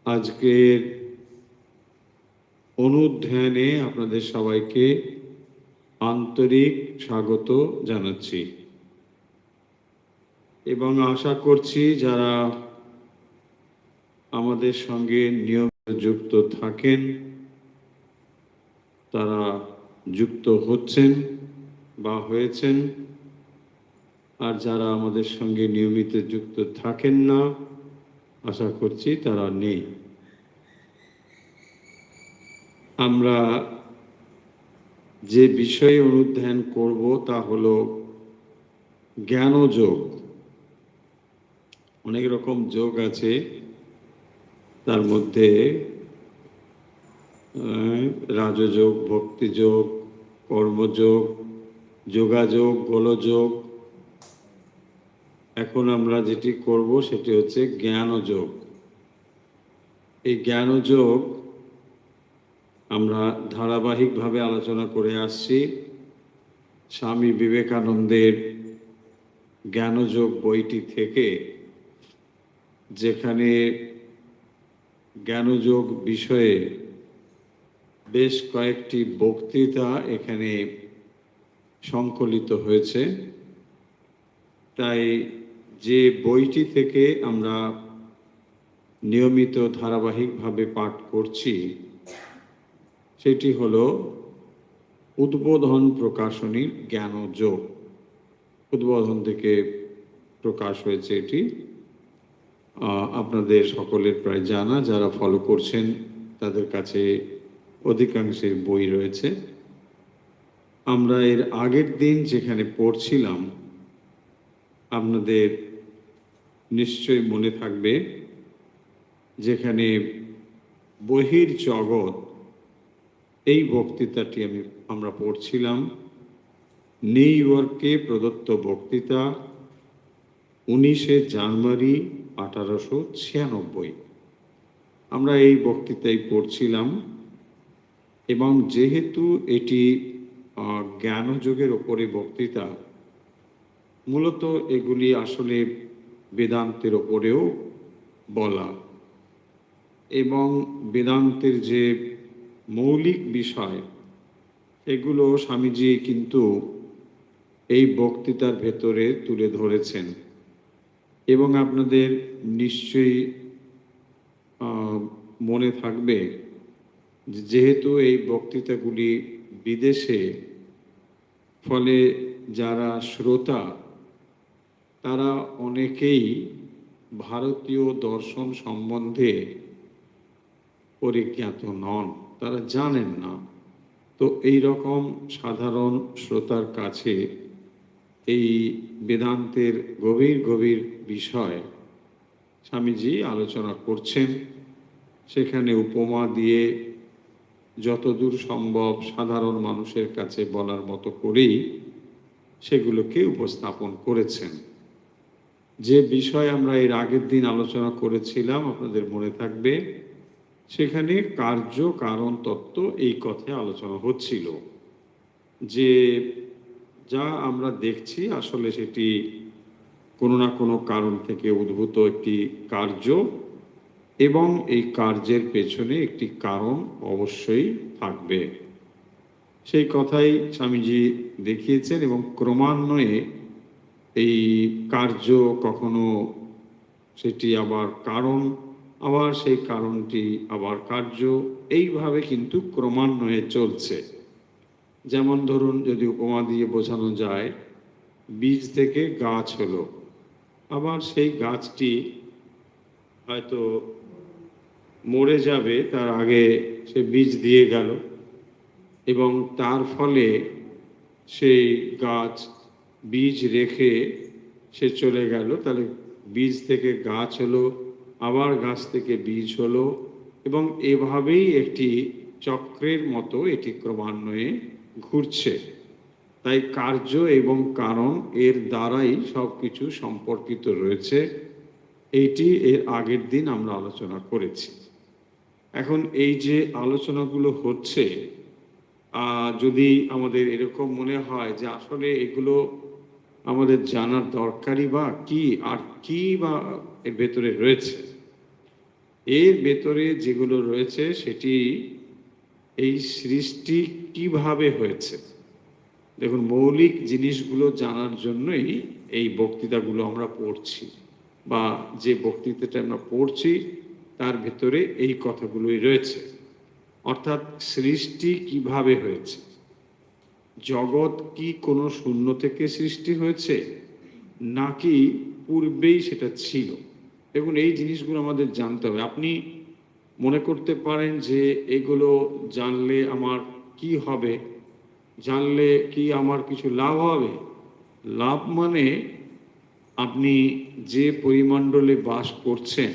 আজকের অনুধ্যানে আপনাদের সবাইকে আন্তরিক স্বাগত জানাচ্ছি এবং আশা করছি যারা আমাদের সঙ্গে নিয়মিত যুক্ত থাকেন তারা যুক্ত হচ্ছেন বা হয়েছেন, আর যারা আমাদের সঙ্গে নিয়মিত যুক্ত থাকেন না আশা করছি তারা নেই। আমরা যে বিষয়ে অনুধ্যান করব তা হলো জ্ঞানযোগ। অনেক রকম যোগ আছে, তার মধ্যে রাজযোগ, ভক্তিযোগ, কর্মযোগ, যোগাযোগ, গোলযোগ। এখন আমরা যেটি করব সেটি হচ্ছে জ্ঞানযোগ। এই জ্ঞানযোগ আমরা ধারাবাহিকভাবে আলোচনা করে আসছি স্বামী বিবেকানন্দের জ্ঞানযোগ বইটি থেকে, যেখানে জ্ঞানযোগ বিষয়ে বেশ কয়েকটি বক্তৃতা এখানে সংকলিত হয়েছে। তাই যে বইটি থেকে আমরা নিয়মিত ধারাবাহিকভাবে পাঠ করছি সেটি হলো উদ্বোধন প্রকাশনীর জ্ঞানযোগ। উদ্বোধন থেকে প্রকাশ হয়েছে এটি, আপনাদের সকলের প্রায় জানা, যারা ফলো করছেন তাদের কাছে অধিকাংশের বই রয়েছে। আমরা এর আগের দিন যেখানে পড়ছিলাম আপনাদের নিশ্চয়ই মনে থাকবে, যেখানে বহির্জগৎ এই বক্তৃতাটি আমরা পড়ছিলাম। নিউ ইয়র্কে প্রদত্ত বক্তৃতা, 19শে জানুয়ারি 1896। আমরা এই বক্তৃতায় পড়ছিলাম এবং যেহেতু এটি জ্ঞানযোগের ওপরে বক্তৃতা, মূলত এগুলি আসলে বেদান্তের ওপরেও বলা, এবং বেদান্তের যে মৌলিক বিষয় এগুলো স্বামীজি কিন্তু এই বক্তৃতার ভেতরে তুলে ধরেছেন। এবং আপনাদের নিশ্চয়ই মনে থাকবে যেহেতু এই বক্তৃতাগুলি বিদেশে, ফলে যারা শ্রোতা তারা অনেকেই ভারতীয় দর্শন সম্বন্ধে পরিজ্ঞাত নন, তারা জানেন না। তো এই রকম সাধারণ শ্রোতার কাছে এই বেদান্তের গভীর গভীর বিষয় স্বামীজি আলোচনা করছেন। সেখানে উপমা দিয়ে যতদূর সম্ভব সাধারণ মানুষের কাছে বলার মতো করেই সেগুলোকে উপস্থাপন করেছেন। যে বিষয় আমরা এর আগের দিন আলোচনা করেছিলাম আপনাদের মনে থাকবে, সেখানে কার্য কারণ তত্ত্ব এই কথায় আলোচনা হচ্ছিল, যে যা আমরা দেখছি আসলে সেটি কোনো না কোনো কারণ থেকে উদ্ভূত একটি কার্য, এবং এই কার্যের পেছনে একটি কারণ অবশ্যই থাকবে। সেই কথাই স্বামীজি দেখিয়েছেন, এবং ক্রমান্বয়ে এই কার্য কখনো সেটি আবার কারণ, আবার সেই কারণটি আবার কার্য, এইভাবে কিন্তু ক্রমান্বয়ে চলছে। যেমন ধরুন, যদি উপমা দিয়ে বোঝানো যায়, বীজ থেকে গাছ হলো, আবার সেই গাছটি হয়তো মরে যাবে তার আগে সে বীজ দিয়ে গেল, এবং তার ফলে সেই গাছ বীজ রেখে সে চলে গেল। তাহলে বীজ থেকে গাছ হলো, আবার গাছ থেকে বীজ হলো, এবং এভাবেই একটি চক্রের মতো এটি ক্রমান্বয়ে ঘুরছে। তাই কার্য এবং কারণ এর দ্বারাই সব কিছু সম্পর্কিত রয়েছে। এইটি এর আগের দিন আমরা আলোচনা করেছি। এখন এই যে আলোচনাগুলো হচ্ছে, যদি আমাদের এরকম মনে হয় যে আসলে এগুলো আমাদের জানার দরকারই বা কি, আর কি বা এর ভেতরে রয়েছে? এর ভেতরে যেগুলো রয়েছে সেটি এই সৃষ্টি কিভাবে হয়েছে। দেখুন, মৌলিক জিনিসগুলো জানার জন্যই এই বক্তৃতাগুলো আমরা পড়ছি, বা যে বক্তৃতাটা আমরা পড়ছি তার ভেতরে এই কথাগুলোই রয়েছে। অর্থাৎ সৃষ্টি কিভাবে হয়েছে, জগৎ কি কোনো শূন্য থেকে সৃষ্টি হয়েছে নাকি পূর্বেই সেটা ছিল। দেখুন, এই জিনিসগুলো আমাদের জানতে হবে। আপনি মনে করতে পারেন যে এগুলো জানলে আমার কি হবে, জানলে কি আমার কিছু লাভ হবে। লাভ মানে আপনি যে পরিমণ্ডলে বাস করছেন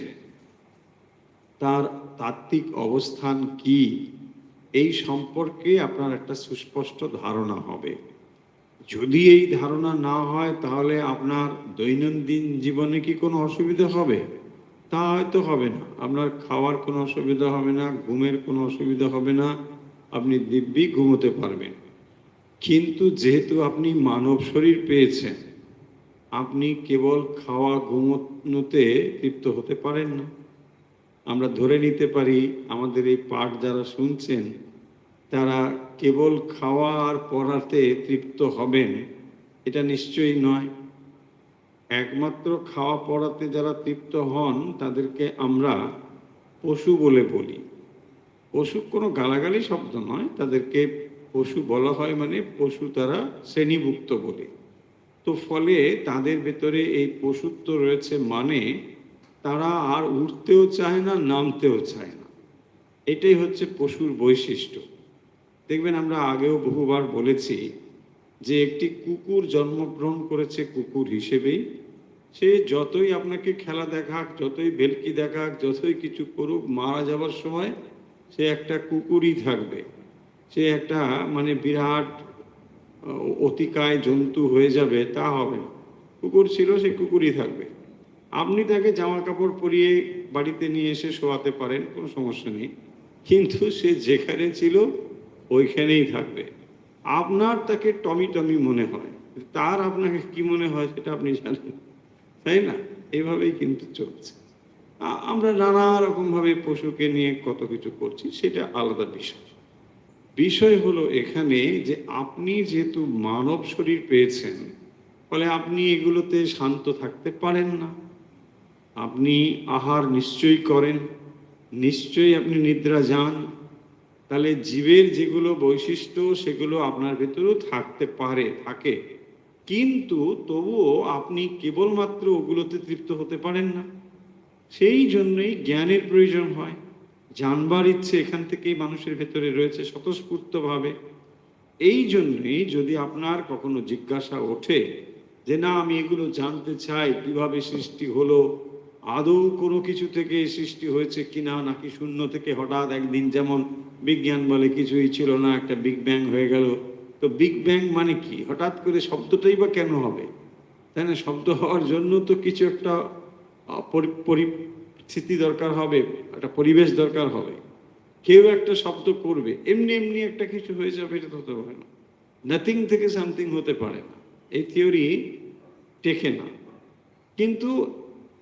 তার তাত্ত্বিক অবস্থান কি, এই সম্পর্কে আপনার একটা সুস্পষ্ট ধারণা হবে। যদি এই ধারণা না হয় তাহলে আপনার দৈনন্দিন জীবনে কি কোনো অসুবিধা হবে? তা হয়তো হবে না। আপনার খাওয়ার কোনো অসুবিধা হবে না, ঘুমের কোনো অসুবিধা হবে না, আপনি দিব্যি ঘুমোতে পারবেন। কিন্তু যেহেতু আপনি মানব শরীর পেয়েছেন, আপনি কেবল খাওয়া ঘুমোতে তৃপ্ত হতে পারেন না। আমরা ধরে নিতে পারি আমাদের এই পাঠ যারা শুনছেন তারা কেবল খাওয়া আর পড়াতে তৃপ্ত হবেন, এটা নিশ্চয়ই নয়। একমাত্র খাওয়া পড়াতে যারা তৃপ্ত হন তাদেরকে আমরা পশু বলে বলি। পশু কোনো গালাগালি শব্দ নয়, তাদেরকে পশু বলা হয়, মানে পশু তারা শ্রেণীভুক্ত বলে। তো ফলে তাদের ভেতরে এই পশুত্ব রয়েছে, মানে তারা আর উঠতেও চায় না, নামতেও চায় না। এটাই হচ্ছে পশুর বৈশিষ্ট্য। দেখবেন, আমরা আগেও বহুবার বলেছি যে একটি কুকুর জন্মগ্রহণ করেছে কুকুর হিসেবেই। সে যতই আপনাকে খেলা দেখাক, যতই ভেলকি দেখাক, যতই কিছু করুক, মারা যাবার সময় সে একটা কুকুরই থাকবে। সে একটা মানে বিরাট অতিকায় জন্তু হয়ে যাবে তা হবে না। কুকুর ছিল, সে কুকুরই থাকবে। আপনি তাকে জামা কাপড় পরিয়ে বাড়িতে নিয়ে এসে শোয়াতে পারেন, কোনো সমস্যা নেই, কিন্তু সে যেখানে ছিল ওইখানেই থাকবে। আপনার তাকে টমি টমি মনে হয়, তার আপনাকে কি মনে হয় সেটা আপনি জানেন, তাই না? এইভাবেই কিন্তু চলছে। আমরা নানা রকমভাবে পশুকে নিয়ে কত কিছু করছি, সেটা আলাদা বিষয়। বিষয় হলো এখানে যে আপনি যেহেতু মানব শরীর পেয়েছেন, ফলে আপনি এগুলোতে শান্ত থাকতে পারেন না। আপনি আহার নিশ্চয়ই করেন, নিশ্চয়ই আপনি নিদ্রা যান। তাহলে জীবের যেগুলো বৈশিষ্ট্য সেগুলো আপনার ভেতরেও থাকতে পারে, থাকে, কিন্তু তবুও আপনি কেবলমাত্র ওগুলোতে তৃপ্ত হতে পারেন না। সেই জন্যই জ্ঞানের প্রয়োজন হয়। জানবার ইচ্ছে এখান থেকেই মানুষের ভেতরে রয়েছে স্বতঃস্ফূর্তভাবে। এই জন্যই যদি আপনার কখনো জিজ্ঞাসা ওঠে যে না, আমি এগুলো জানতে চাই, কিভাবে সৃষ্টি হলো, আদৌ কোনো কিছু থেকে সৃষ্টি হয়েছে কিনা, নাকি শূন্য থেকে হঠাৎ একদিন, যেমন বিজ্ঞান বলে কিছুই ছিল না, একটা বিগ ব্যাং হয়ে গেল। তো বিগ ব্যাং মানে কি? হঠাৎ করে শব্দটাই বা কেন হবে, তাই না? শব্দ হওয়ার জন্য তো কিছু একটা পরিস্থিতি দরকার হবে, একটা পরিবেশ দরকার হবে, কেউ একটা শব্দ করবে, এমনি এমনি একটা কিছু হয়ে যাবে, এটা তো হতে পারে না। নাথিং থেকে সামথিং হতে পারে না, এই থিওরি টেকে না। কিন্তু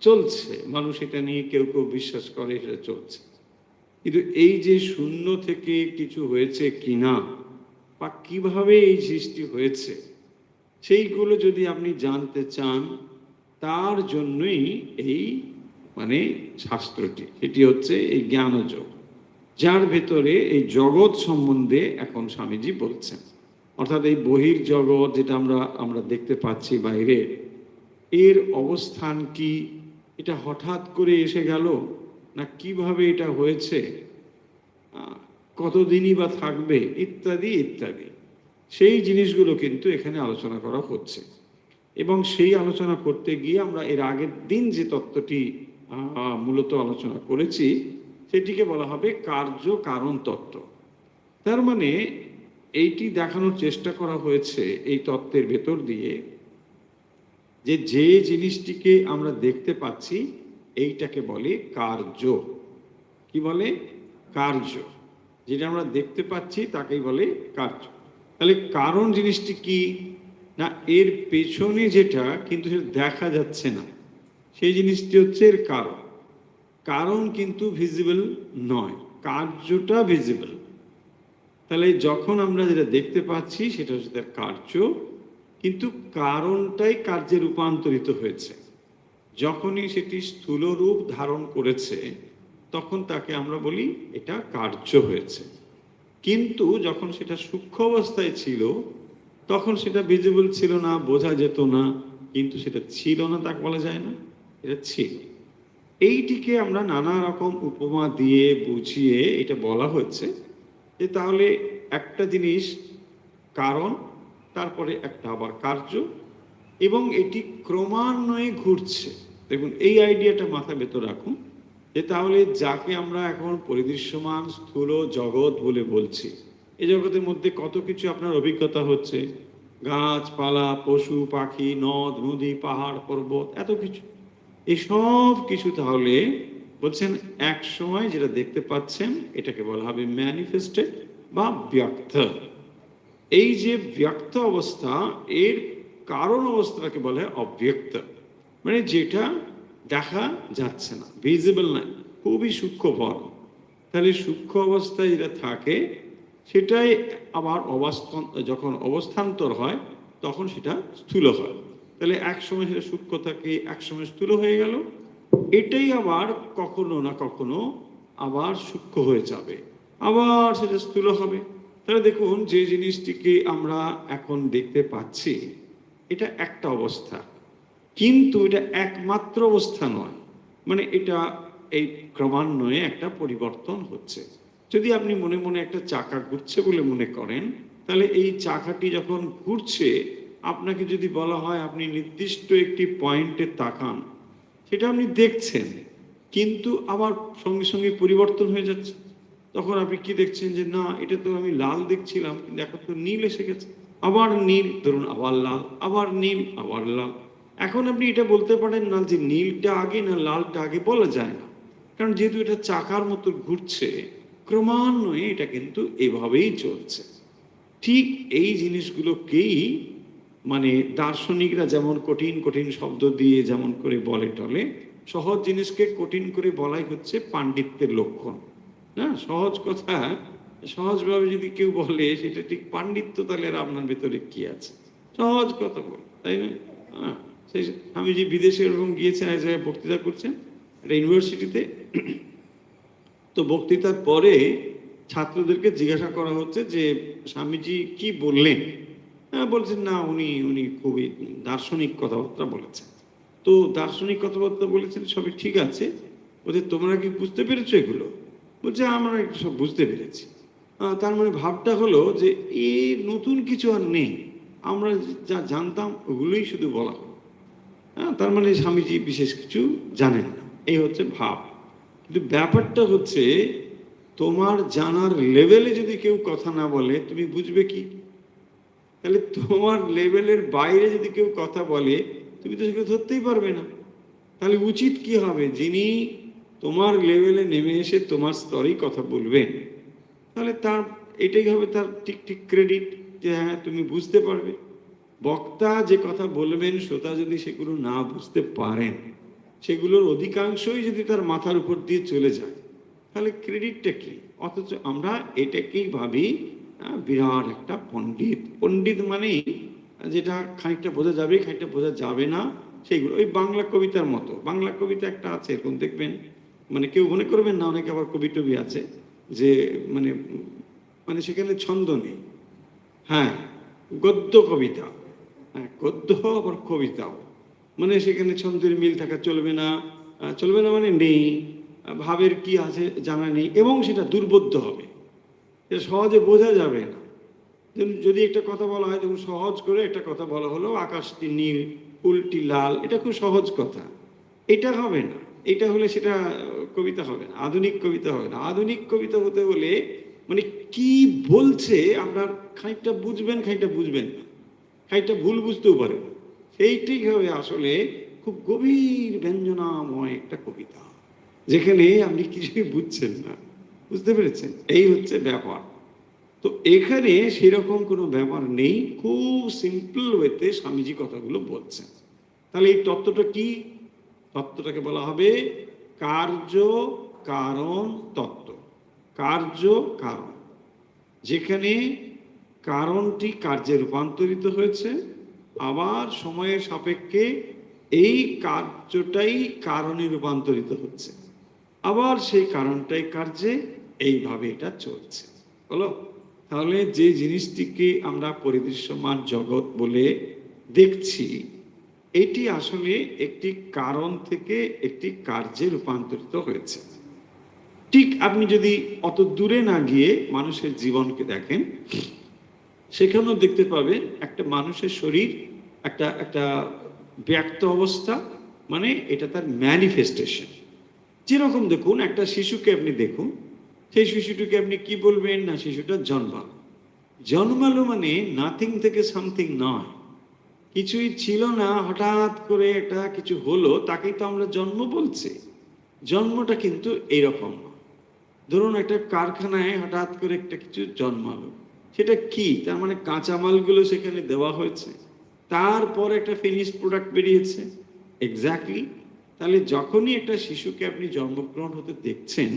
চলছে, মানুষ এটা নিয়ে কেউ কেউ বিশ্বাস করে, এটা চলছে। কিন্তু এই যে শূন্য থেকে কিছু হয়েছে কিনা, বা কিভাবে এই সৃষ্টি হয়েছে, সেইগুলো যদি আপনি জানতে চান, তার জন্যই এই মানে শাস্ত্রটি, এটি হচ্ছে এই জ্ঞানযোগ, যার ভেতরে এই জগৎ সম্বন্ধে এখন স্বামীজি বলছেন। অর্থাৎ এই বহির জগৎ যেটা আমরা দেখতে পাচ্ছি বাইরে, এর অবস্থান কি, এটা হঠাৎ করে এসে গেল না কিভাবে এটা হয়েছে, কতদিনই বা থাকবে, ইত্যাদি ইত্যাদি, সেই জিনিসগুলো কিন্তু এখানে আলোচনা করা হচ্ছে। এবং সেই আলোচনা করতে গিয়ে আমরা এর আগের দিন যে তত্ত্বটি মূলত আলোচনা করেছি, সেটিকে বলা হবে কার্য কারণ তত্ত্ব। তার মানে এইটি দেখানোর চেষ্টা করা হয়েছে এই তত্ত্বের ভেতর দিয়ে যে যে জিনিসটিকে আমরা দেখতে পাচ্ছি এইটাকে বলে কার্য। কি বলে? কার্য। যেটা আমরা দেখতে পাচ্ছি তাকেই বলে কার্য। তাহলে কারণ জিনিসটি কি? না, এর পেছনে যেটা কিন্তু সেটা দেখা যাচ্ছে না, সেই জিনিসটি হচ্ছে এর কারণ। কারণ কিন্তু ভিজিবল নয়, কার্যটা ভিজিবল। তাহলে যখন আমরা যেটা দেখতে পাচ্ছি সেটা হচ্ছে তার কার্য, কিন্তু কারণটাই কার্যে রূপান্তরিত হয়েছে। যখনই সেটি স্থূল রূপ ধারণ করেছে তখন তাকে আমরা বলি এটা কার্য হয়েছে। কিন্তু যখন সেটা সূক্ষ্ম অবস্থায় ছিল তখন সেটা ভিজিবল ছিল না, বোঝা যেত না, কিন্তু সেটা ছিল না তাকে বলা যায় না, এটা ছিল। এইটিকে আমরা নানা রকম উপমা দিয়ে বুঝিয়ে এটা বলা হচ্ছে যে তাহলে একটা জিনিস কারণ, তারপরে একটা আবার কার্য, এবং এটি ক্রমান্বয়ে ঘুরছে। দেখুন, এই আইডিয়াটা মাথায় ভেতর রাখুন যে তাহলে যাকে আমরা এখন পরিদৃশ্যমান স্থূল জগৎ বলে বলছি, এই জগতের মধ্যে কত কিছু আপনার অভিজ্ঞতা হচ্ছে, গাছপালা, পশু পাখি, নদ নদী, পাহাড় পর্বত, এত কিছু। এই সব কিছু তাহলে বলছেন এক সময় যেটা দেখতে পাচ্ছেন এটাকে বলা হবে ম্যানিফেস্টেড বা ব্যক্ত। এই যে ব্যক্ত অবস্থা, এর কারণ অবস্থাটাকে বলে অব্যক্ত, মানে যেটা দেখা যাচ্ছে না, ভিজিবল না, খুবই সূক্ষ্ম ফর্ম। তাহলে সূক্ষ্ম অবস্থায় যেটা থাকে সেটাই আবার যখন অবস্থান্তর হয় তখন সেটা স্থূল হয়। তাহলে এক সময় সেটা সূক্ষ্ম থাকে, এক সময় স্থূল হয়ে গেল, এটাই আবার কখনো না কখনো আবার সূক্ষ্ম হয়ে যাবে, আবার সেটা স্থূল হবে। তাহলে দেখুন, যে জিনিসটিকে আমরা এখন দেখতে পাচ্ছি এটা একটা অবস্থা, কিন্তু এটা একমাত্র অবস্থা নয়, মানে এটা এই ক্রমান্বয়ে একটা পরিবর্তন হচ্ছে। যদি আপনি মনে মনে একটা চাকা ঘুরছে বলে মনে করেন, তাহলে এই চাকাটি যখন ঘুরছে আপনাকে যদি বলা হয় আপনি নির্দিষ্ট একটি পয়েন্টে তাকান, সেটা আপনি দেখছেন, কিন্তু আবার সঙ্গে সঙ্গে পরিবর্তন হয়ে যাচ্ছে। তখন আপনি কি দেখছেন যে না, এটা তো আমি লাল দেখছিলাম কিন্তু এখন তো নীল এসে গেছে, আবার নীল, ধরুন আবার লাল, আবার নীল, আবার লাল। এখন আপনি এটা বলতে পারেন না যে নীলটা আগে না লালটা আগে, বলা যায় না, কারণ যেহেতু এটা চাকার মতো ঘুরছে ক্রমান্বয়ে, এটা কিন্তু এভাবেই চলছে। ঠিক এই জিনিসগুলোকেই মানে দার্শনিকরা যেমন কঠিন কঠিন শব্দ দিয়ে যেমন করে বলে টলে, সহজ জিনিসকে কঠিন করে বলাই হচ্ছে পাণ্ডিত্যের লক্ষণ। না, সহজ কথা সহজভাবে যদি কেউ বলে সেটা ঠিক পাণ্ডিত্য, তাহলে আর আপনার ভেতরে কি আছে? সহজ কথা বল, তাই না? হ্যাঁ, সেই স্বামীজি বিদেশে এরকম গিয়েছেন, এক জায়গায় বক্তৃতা করছেন একটা ইউনিভার্সিটিতে। তো বক্তৃতার পরে ছাত্রদেরকে জিজ্ঞাসা করা হচ্ছে যে স্বামীজি কি বললেন। হ্যাঁ, বলছেন না, উনি উনি খুবই দার্শনিক কথাবার্তা বলেছেন। তো দার্শনিক কথাবার্তা বলেছেন, সবই ঠিক আছে, বলছে তোমরা কি বুঝতে পেরেছো এগুলো? বলছে আমরা একটু সব বুঝতে পেরেছি। তার মানে ভাবটা হলো যে এই নতুন কিছু আর নেই, আমরা যা জানতাম ওগুলোই শুধু বলা হলো। হ্যাঁ, তার মানে স্বামীজি বিশেষ কিছু জানেন না, এই হচ্ছে ভাব। কিন্তু ব্যাপারটা হচ্ছে, তোমার জানার লেভেলে যদি কেউ কথা না বলে তুমি বুঝবে কি? তাহলে তোমার লেভেলের বাইরে যদি কেউ কথা বলে তুমি তো সেটা ধরতেই পারবে না। তাহলে উচিত কি হবে, যিনি তোমার লেভেলে নেমে এসে তোমার স্তরেই কথা বলবেন, তাহলে তার এটাই হবে তার ঠিক ঠিক ক্রেডিট, যে হ্যাঁ তুমি বুঝতে পারবে। বক্তা যে কথা বলবেন শ্রোতা যদি সেগুলো না বুঝতে পারেন, সেগুলোর অধিকাংশই যদি তার মাথার উপর দিয়ে চলে যায়, তাহলে ক্রেডিটটা কি? অথচ আমরা এটাকেই ভাবি বিরাট একটা পণ্ডিত। পণ্ডিত মানেই যেটা খানিকটা বোঝা যাবে খানিকটা বোঝা যাবে না, সেইগুলো ওই বাংলা কবিতার মতো। বাংলা কবিতা একটা আছে এরকম, দেখবেন, মানে কেউ মনে করবেন না, অনেকে আবার কবি টবি আছে যে মানে মানে সেখানে ছন্দ নেই। হ্যাঁ, গদ্য কবিতা, হ্যাঁ গদ্য আবার কবিতাও, মানে সেখানে ছন্দের মিল থাকা চলবে না। চলবে না মানে নেই, ভাবের কি আছে জানা নেই, এবং সেটা দুর্বোধ্য হবে, এটা সহজে বোঝা যাবে না। যদি একটা কথা বলা হয়, দেখুন সহজ করে একটা কথা বলা হলো, আকাশটি নীল ফুলটি লাল, এটা খুব সহজ কথা, এটা হবে না। এটা হলে সেটা কবিতা হবে না, আধুনিক কবিতা হবে না। আধুনিক কবিতা হতে হলে মানে কি বলছে আপনার খানিকটা বুঝবেন খানিকটা বুঝবেন না, খানিকটা ভুল বুঝতেও পারেন, সেইটাই হবে আসলে খুব গভীর ব্যঞ্জনাময় একটা কবিতা, যেখানে আপনি কিছুই বুঝছেন না। বুঝতে পেরেছেন? এই হচ্ছে ব্যাপার। তো এখানে সেরকম কোনো ব্যাপার নেই, খুব সিম্পল ওয়েতে স্বামীজি কথাগুলো বলছেন। তাহলে এই তত্ত্বটা কি? তত্ত্বটাকে বলা হবে কার্য কারণ তত্ত্ব। কার্য কারণ, যেখানে কারণটি কার্যে রূপান্তরিত হয়েছে, আবার সময়ের সাপেক্ষে এই কার্যটাই কারণে রূপান্তরিত হচ্ছে, আবার সেই কারণটাই কার্যে, এইভাবে এটা চলছে। হলো? তাহলে যে জিনিসটিকে আমরা পরিদৃশ্যমান জগৎ বলে দেখছি, এটি আসলে একটি কারণ থেকে একটি কার্যে রূপান্তরিত হয়েছে। ঠিক আপনি যদি অত দূরে না গিয়ে মানুষের জীবনকে দেখেন, সেখানেও দেখতে পাবেন একটা মানুষের শরীর একটা একটা ব্যক্ত অবস্থা, মানে এটা তার ম্যানিফেস্টেশন। যেরকম দেখুন একটা শিশুকে আপনি দেখুন, সেই শিশুটিকে আপনি কি বলবেন? না, শিশুটা জন্মালো। জন্মালো মানে নাথিং থেকে সামথিং নয়, কিছুই ছিল না, হঠাৎ করে একটা কিছু হলো, তাকেই তো আমরা জন্ম বলছি। জন্মটা কিন্তু এইরকম না। ধরুন একটা কারখানায় হঠাৎ করে একটা কিছু জন্মালো, সেটা কি? তার মানে কাঁচামালগুলো সেখানে দেওয়া হয়েছে, তারপর একটা ফিনিশ প্রোডাক্ট বেরিয়েছে। এক্স্যাক্টলি। তাহলে যখনই একটা শিশুকে আপনি জন্মগ্রহণ হতে দেখছেন,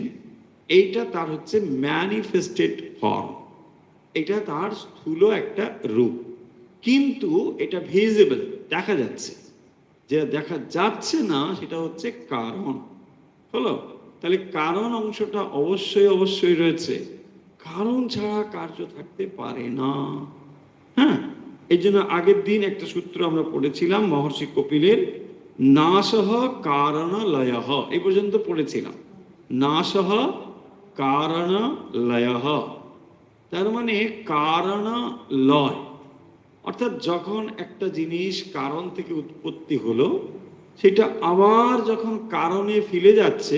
এইটা তার হচ্ছে ম্যানিফেস্টেড ফর্ম, এটা তার স্থূল একটা রূপ। কিন্তু এটা ভিজিবল, দেখা যাচ্ছে। যে দেখা যাচ্ছে না সেটা হচ্ছে কারণ। হলো? তাহলে কারণ অংশটা অবশ্যই অবশ্যই রয়েছে, কারণ ছাড়া কার্য থাকতে পারে না। হ্যাঁ, এই জন্য আগের দিন একটা সূত্র আমরা পড়েছিলাম মহর্ষি কপিলের, নাসহ কারণ লয়ঃ, এই পর্যন্ত পড়েছিলাম। নাসহ কারণ লয়ঃ, তার মানে কারণ লয়, অর্থাৎ যখন একটা জিনিস কারণ থেকে উৎপত্তি হলো, সেটা আবার যখন কারণে ফিরে যাচ্ছে,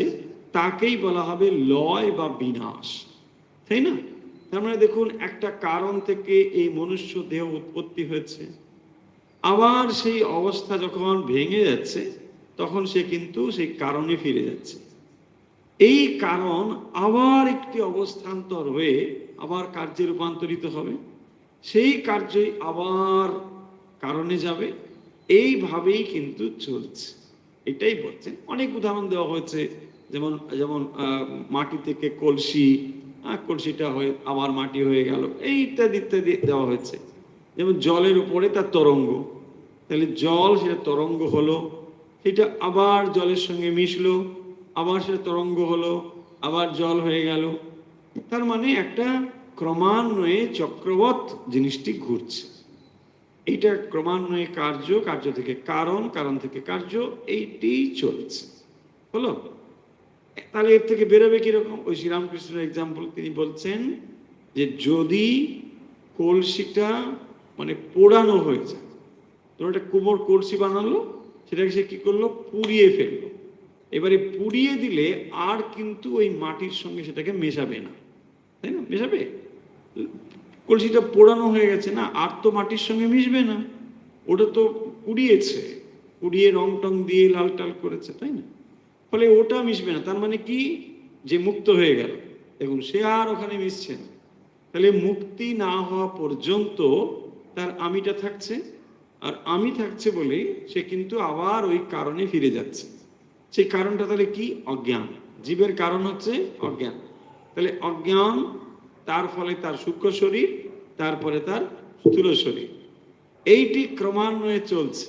তাকেই বলা হবে লয় বা বিনাশ, তাই না? তার মানে দেখুন, একটা কারণ থেকে এই মনুষ্য দেহ উৎপত্তি হয়েছে, আবার সেই অবস্থা যখন ভেঙে যাচ্ছে, তখন সে কিন্তু সেই কারণে ফিরে যাচ্ছে। এই কারণ আবার একটি অবস্থান্তর হয়ে আবার কার্যে রূপান্তরিত হবে, সেই কার্যই আবার কারণে যাবে, এইভাবেই কিন্তু চলছে। এটাই বলছেন। অনেক উদাহরণ দেওয়া হয়েছে, যেমন যেমন মাটি থেকে কলসি, কলসিটা হয়ে আবার মাটি হয়ে গেল, এই ইত্যাদি ইত্যাদি দেওয়া হয়েছে। যেমন জলের উপরে তার তরঙ্গ, তাহলে জল সেটা তরঙ্গ হলো, সেটা আবার জলের সঙ্গে মিশলো, আবার সেটা তরঙ্গ হলো, আবার জল হয়ে গেল। তার মানে একটা ক্রমান্বয়ে চক্রবৎ জিনিসটি ঘুরছে। এইটা ক্রমান্বয়ে কার্য, কার্য থেকে কারণ, কারণ থেকে কার্য, এইটি চলছে। হলো? তাহলে এর থেকে বেরোবে কিরকম? ওই শ্রীরামকৃষ্ণের এক্সাম্পল তিনি বলছেন যে যদি কলসিটা মানে পোড়ানো হয়ে যায়, তোর একটা কুমোর কলসি বানালো, সেটাকে সে কি করলো? পুড়িয়ে ফেললো। এবারে পুড়িয়ে দিলে আর কিন্তু ওই মাটির সঙ্গে সেটাকে মেশাবে না, তাই না? মেশাবে? কলসিটা পোড়ানো হয়ে গেছে না, আর তো মাটির সঙ্গে মিশবে না, ওটা তো পুড়িয়েছে, পুড়িয়ে রং টং দিয়ে লাল টাল করেছে, তাই না? ফলে ওটা মিশবে না। তার মানে কি? যে মুক্ত হয়ে গেল, দেখুন সে আর ওখানে মিশছে না। তাহলে মুক্তি না হওয়া পর্যন্ত তার আমিটা থাকছে, আর আমি থাকছে বলে সে কিন্তু আবার ওই কারণে ফিরে যাচ্ছে। সেই কারণটা তাহলে কি? অজ্ঞান। জীবের কারণ হচ্ছে অজ্ঞান। তাহলে অজ্ঞান, তার ফলে তার সূক্ষ্ম শরীর, তারপরে তার স্থূল শরীর, এইটি ক্রমান্বয়ে চলছে।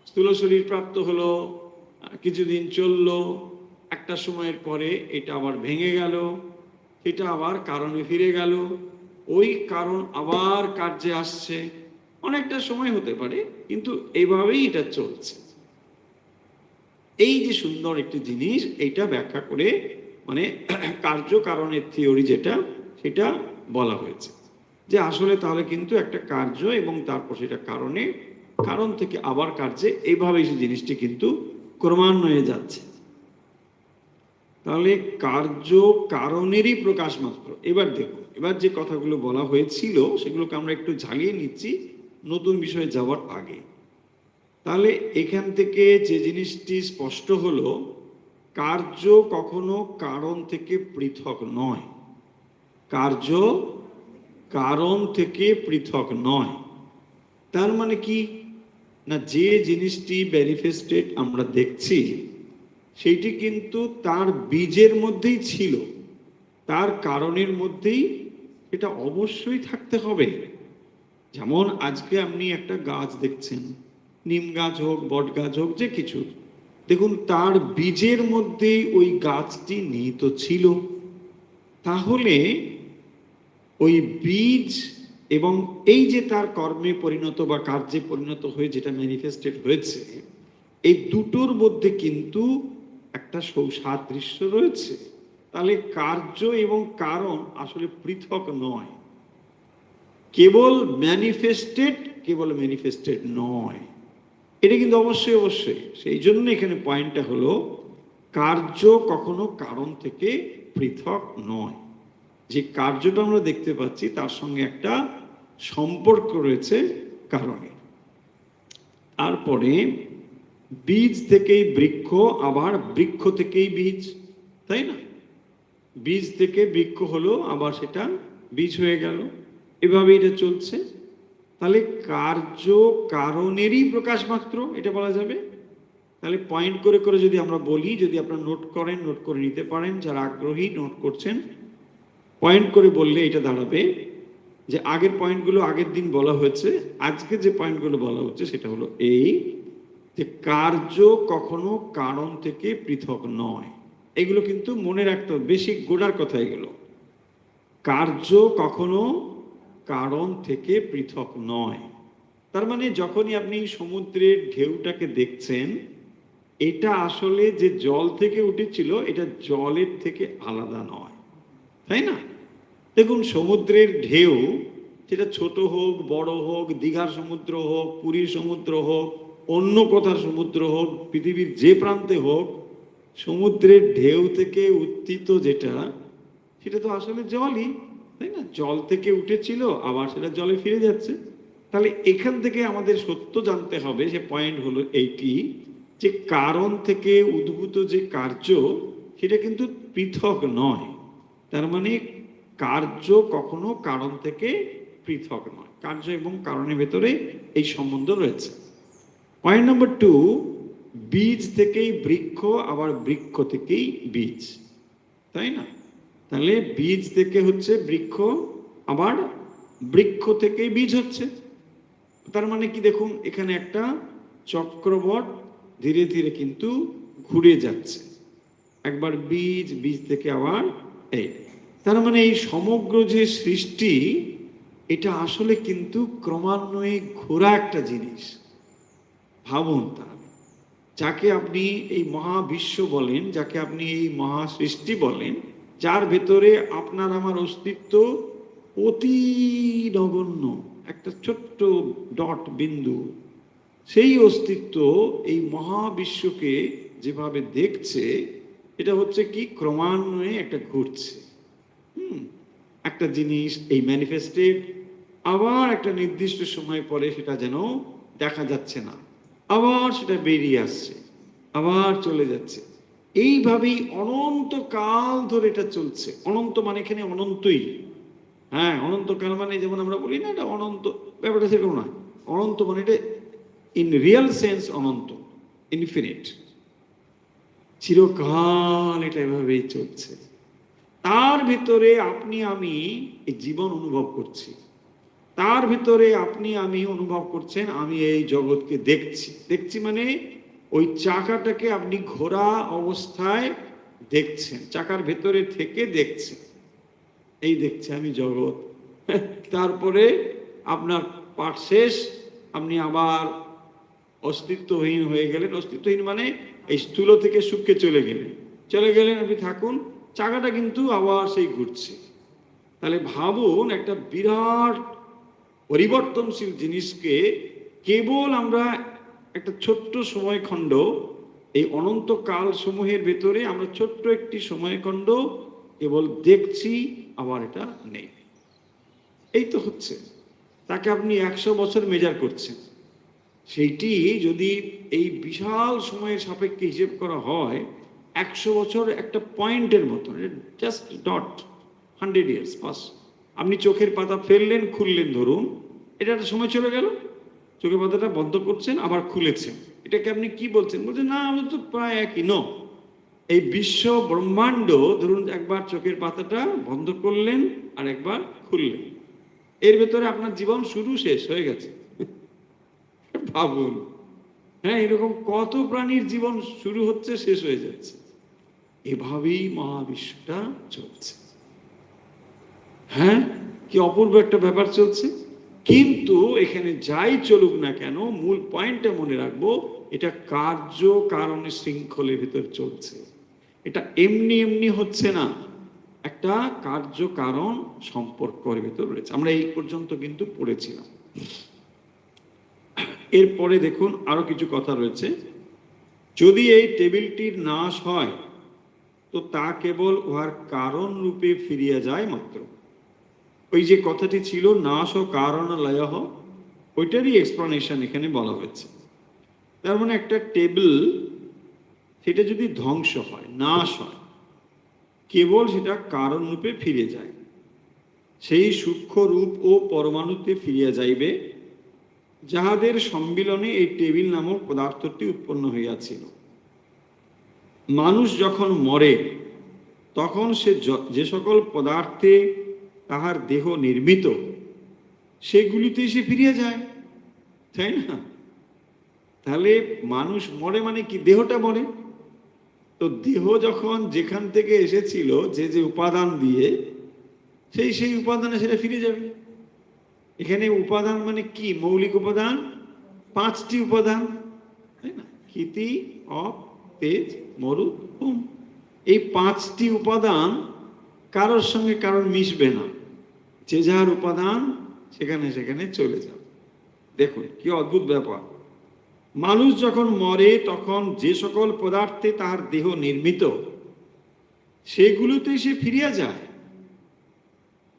স্থূল শরীর প্রাপ্ত হলো, কিছুদিন চললো, একটা সময়ের পরে এটা আবার ভেঙে গেল, এটা আবার কারণে ফিরে গেল, ওই কারণ আবার কার্যে আসছে। অনেকটা সময় হতে পারে, কিন্তু এইভাবেই এটা চলছে। এই যে সুন্দর একটি জিনিস, এইটা ব্যাখ্যা করে মানে কার্য কারণের থিওরি যেটা, সেটা বলা হয়েছে যে আসলে তাহলে কিন্তু একটা কার্য এবং তারপর সেটা কারণে, কারণ থেকে আবার কার্যে, এইভাবেই সেই জিনিসটি কিন্তু ক্রমান্বয়ে যাচ্ছে। তাহলে কার্য কারণেরই প্রকাশ মাত্র। এবার দেখুন, এবার যে কথাগুলো বলা হয়েছিল সেগুলোকে আমরা একটু ঝালিয়ে নিচ্ছি নতুন বিষয়ে যাওয়ার আগে। তাহলে এখান থেকে যে জিনিসটি স্পষ্ট হলো, কার্য কখনো কারণ থেকে পৃথক নয়। কার্য কারণ থেকে পৃথক নয়। তার মানে কি না, যে জিনিসটি ম্যানিফেস্টেড আমরা দেখছি সেইটি কিন্তু তার বীজের মধ্যেই ছিল, তার কারণের মধ্যেই এটা অবশ্যই থাকতে হবে। যেমন আজকে আপনি একটা গাছ দেখছেন, নিম গাছ হোক, বট গাছ হোক, যে কিছু, দেখুন তার বীজের মধ্যেই ওই গাছটি নিহিত ছিল। তাহলে ওই বীজ এবং এই যে তার কর্মে পরিণত বা কার্যে পরিণত হয়ে যেটা ম্যানিফেস্টেড হয়েছে, এই দুটোর মধ্যে কিন্তু একটা সৌসাদৃশ্য রয়েছে। তাহলে কার্য এবং কারণ আসলে পৃথক নয়, কেবল ম্যানিফেস্টেড নয়। এটা কিন্তু অবশ্যই অবশ্যই, সেই জন্য এখানে পয়েন্টটা হলো কার্য কখনো কারণ থেকে পৃথক নয়। যে কার্যটা আমরা দেখতে পাচ্ছি তার সঙ্গে একটা সম্পর্ক রয়েছে কারণে। তারপরে বীজ থেকেই বৃক্ষ, আবার বৃক্ষ থেকেই বীজ, তাই না? বীজ থেকে বৃক্ষ হলো, আবার সেটা বীজ হয়ে গেল, এভাবে এটা চলছে। তাহলে কার্য কারণেরই প্রকাশ মাত্র, এটা বলা যাবে। তাহলে পয়েন্ট করে করে যদি আমরা বলি, যদি আপনারা নোট করেন, নোট করে নিতে পারেন, যারা আগ্রহী নোট করছেন, পয়েন্ট করে বললে এটা দাঁড়াবে যে আগের পয়েন্টগুলো আগের দিন বলা হয়েছে, আজকে যে পয়েন্টগুলো বলা হচ্ছে সেটা হলো এই যে কার্য কখনো কারণ থেকে পৃথক নয়। এগুলো কিন্তু মনে রাখতে হবে, বেশি গোড়ার কথা এগুলো। কার্য কখনো কারণ থেকে পৃথক নয়। তার মানে যখনই আপনি সমুদ্রের ঢেউটাকে দেখছেন, এটা আসলে যে জল থেকে উঠেছিল এটা জলের থেকে আলাদা নয়, তাই না? দেখুন সমুদ্রের ঢেউ, সেটা ছোট হোক, বড় হোক, দীঘার সমুদ্র হোক, পুরীর সমুদ্র হোক, অন্য কোথার সমুদ্র হোক, পৃথিবীর যে প্রান্তে হোক, সমুদ্রের ঢেউ থেকে উত্থিত যেটা, সেটা তো আসলে জলই, তাই না? জল থেকে উঠেছিল, আবার সেটা জলে ফিরে যাচ্ছে। তাহলে এখান থেকে আমাদের সত্য জানতে হবে, সে পয়েন্ট হলো এইটি যে কারণ থেকে উদ্ভূত যে কার্য, সেটা কিন্তু পৃথক নয়। তার মানে কার্য কখনো কারণ থেকে পৃথক নয়, কার্য এবং কারণের ভেতরে এই সম্বন্ধ রয়েছে। পয়েন্ট নাম্বার 2, বীজ থেকেই বৃক্ষ, আবার বৃক্ষ থেকেই বীজ, তাই না? তাহলে বীজ থেকে হচ্ছে বৃক্ষ, আবার বৃক্ষ থেকেই বীজ হচ্ছে। তার মানে কি, দেখুন এখানে একটা চক্রবট ধীরে ধীরে কিন্তু ঘুরে যাচ্ছে। একবার বীজ, বীজ থেকে আবার এই, তার মানে এই সমগ্র যে সৃষ্টি, এটা আসলে কিন্তু ক্রমান্বয়ে ঘোরা একটা জিনিস। ভাবুন, তার যাকে আপনি এই মহাবিশ্ব বলেন, যাকে আপনি এই মহা সৃষ্টি বলেন, যার ভেতরে আপনার আমার অস্তিত্ব অতি নগণ্য, একটা ছোট্ট ডট বিন্দু, সেই অস্তিত্ব এই মহাবিশ্বকে যেভাবে দেখছে, এটা হচ্ছে কি ক্রমান্বয়ে একটা ঘুরছে। একটা জিনিস এই ম্যানিফেস্টেড, আবার একটা নির্দিষ্ট সময় পরে সেটা যেন দেখা যাচ্ছে না, আবার সেটা বেরিয়ে আসছে, আবার চলে যাচ্ছে। এইভাবেই অনন্তকাল ধরে এটা চলছে। অনন্ত মানে এখানে অনন্তই, হ্যাঁ, অনন্তকাল মানে যেমন আমরা বলি না এটা অনন্ত, ব্যাপারটা সেরকম নয়। অনন্ত মানে এটা ইন রিয়েল সেন্স অনন্ত, ইনফিনিট, চিরকাল এটা এভাবেই চলছে। তার ভিতরে আপনি আমি এই জীবন অনুভব করছি, তার ভিতরে আপনি আমি অনুভব করছেন আমি এই জগৎকে দেখছি। দেখছি মানে ওই চাকাটাকে আপনি ঘোরা অবস্থায় দেখছেন, চাকার ভেতরে থেকে দেখছেন, এই দেখছি আমি জগৎ। তারপরে আপনার পাঠ শেষ, আপনি আবার অস্তিত্বহীন হয়ে গেলেন। অস্তিত্বহীন মানে এই স্থূল থেকে সূক্ষ্মে চলে গেলেন আপনি, থাকুন, চাকাটা কিন্তু আবার সেই ঘুরছে। তাহলে ভাবুন, একটা বিরাট পরিবর্তনশীল জিনিসকে কেবল আমরা একটা ছোট্ট সময়খণ্ড, এই অনন্তকাল সমূহের ভেতরে আমরা ছোট্ট একটি সময়খণ্ড কেবল দেখছি, আবার এটা নেই। এই তো হচ্ছে। তাকে আপনি 100 বছর মেজার করছেন, সেইটি যদি এই বিশাল সময়ের সাপেক্ষে হিসেব করা হয়, 100 বছর একটা পয়েন্টের মতন, জাস্ট ডট, 100 ইয়ার্স পাস, আপনি চোখের পাতা ফেললেন, খুললেন, ধরুন এটা একটা সময় চলে গেল, চোখের পাতাটা বন্ধ করছেন আবার খুলেছেন, এটাকে আপনি কি বলছেন? বলছেন না আমি তো প্রায় একই। ন, এই বিশ্ব ব্রহ্মাণ্ড ধরুন একবার চোখের পাতাটা বন্ধ করলেন আর একবার খুললেন, এর ভেতরে আপনার জীবন শুরু শেষ হয়ে গেছে। ভাবুন, হ্যাঁ, এরকম কত প্রাণীর জীবন শুরু হচ্ছে, শেষ হয়ে যাচ্ছে। এভাবেই মহাবিশ্বটা চলছে। হ্যাঁ, কি অপূর্ব একটা ব্যাপার চলছে। কিন্তু এখানে যাই চলুক না কেন, মূল পয়েন্টটা মনে রাখবো, এটা কার্য কারণের শৃঙ্খলের ভিতর চলছে। এটা এমনি এমনি হচ্ছে না, একটা কার্য কারণ সম্পর্কের ভিতর রয়েছে। আমরা এই পর্যন্ত কিন্তু পড়েছিলাম। এরপরে দেখুন আরো কিছু কথা রয়েছে। যদি এই টেবিলটির নাশ হয় তো তা কেবল উহার কারণ রূপে ফিরিয়া যায় মাত্র। ওই যে কথাটি ছিল নাশ ও কারণ লয়ঃ, ওইটারই এক্সপ্লানেশন এখানে বলা হয়েছে। তার মানে একটা টেবিল, সেটা যদি ধ্বংস হয়, নাশ হয়, কেবল সেটা কারণ রূপে ফিরে যায়, সেই সূক্ষ্ম রূপ ও পরমাণুতে ফিরিয়া যাইবে, যাহাদের সম্মিলনে এই টেবিল নামক পদার্থটি উৎপন্ন হইয়াছিল। মানুষ যখন মরে তখন সে যে সকল পদার্থে তাহার দেহ নির্মিত, সেগুলিতে সে ফিরিয়া যায়, তাই না? তাহলে মানুষ মরে মানে কি? দেহটা মরে। তো দেহ যখন যেখান থেকে এসেছিল, যে যে উপাদান দিয়ে, সেই উপাদানে সেটা ফিরে যাবে। এখানে উপাদান মানে কি? মৌলিক উপাদান 5টি উপাদান, তাই না? ক্ষিতি, অপ, তেজ, মরু, হোম। এই 5টি উপাদান কারোর সঙ্গে কারোর মিশবে না, যে যার উপাদান সেখানে সেখানে চলে যাবে। দেখুন কি অদ্ভুত ব্যাপার। মানুষ যখন মরে তখন যে সকল পদার্থে তাহার দেহ নির্মিত, সেগুলোতে সে ফিরিয়া যায়।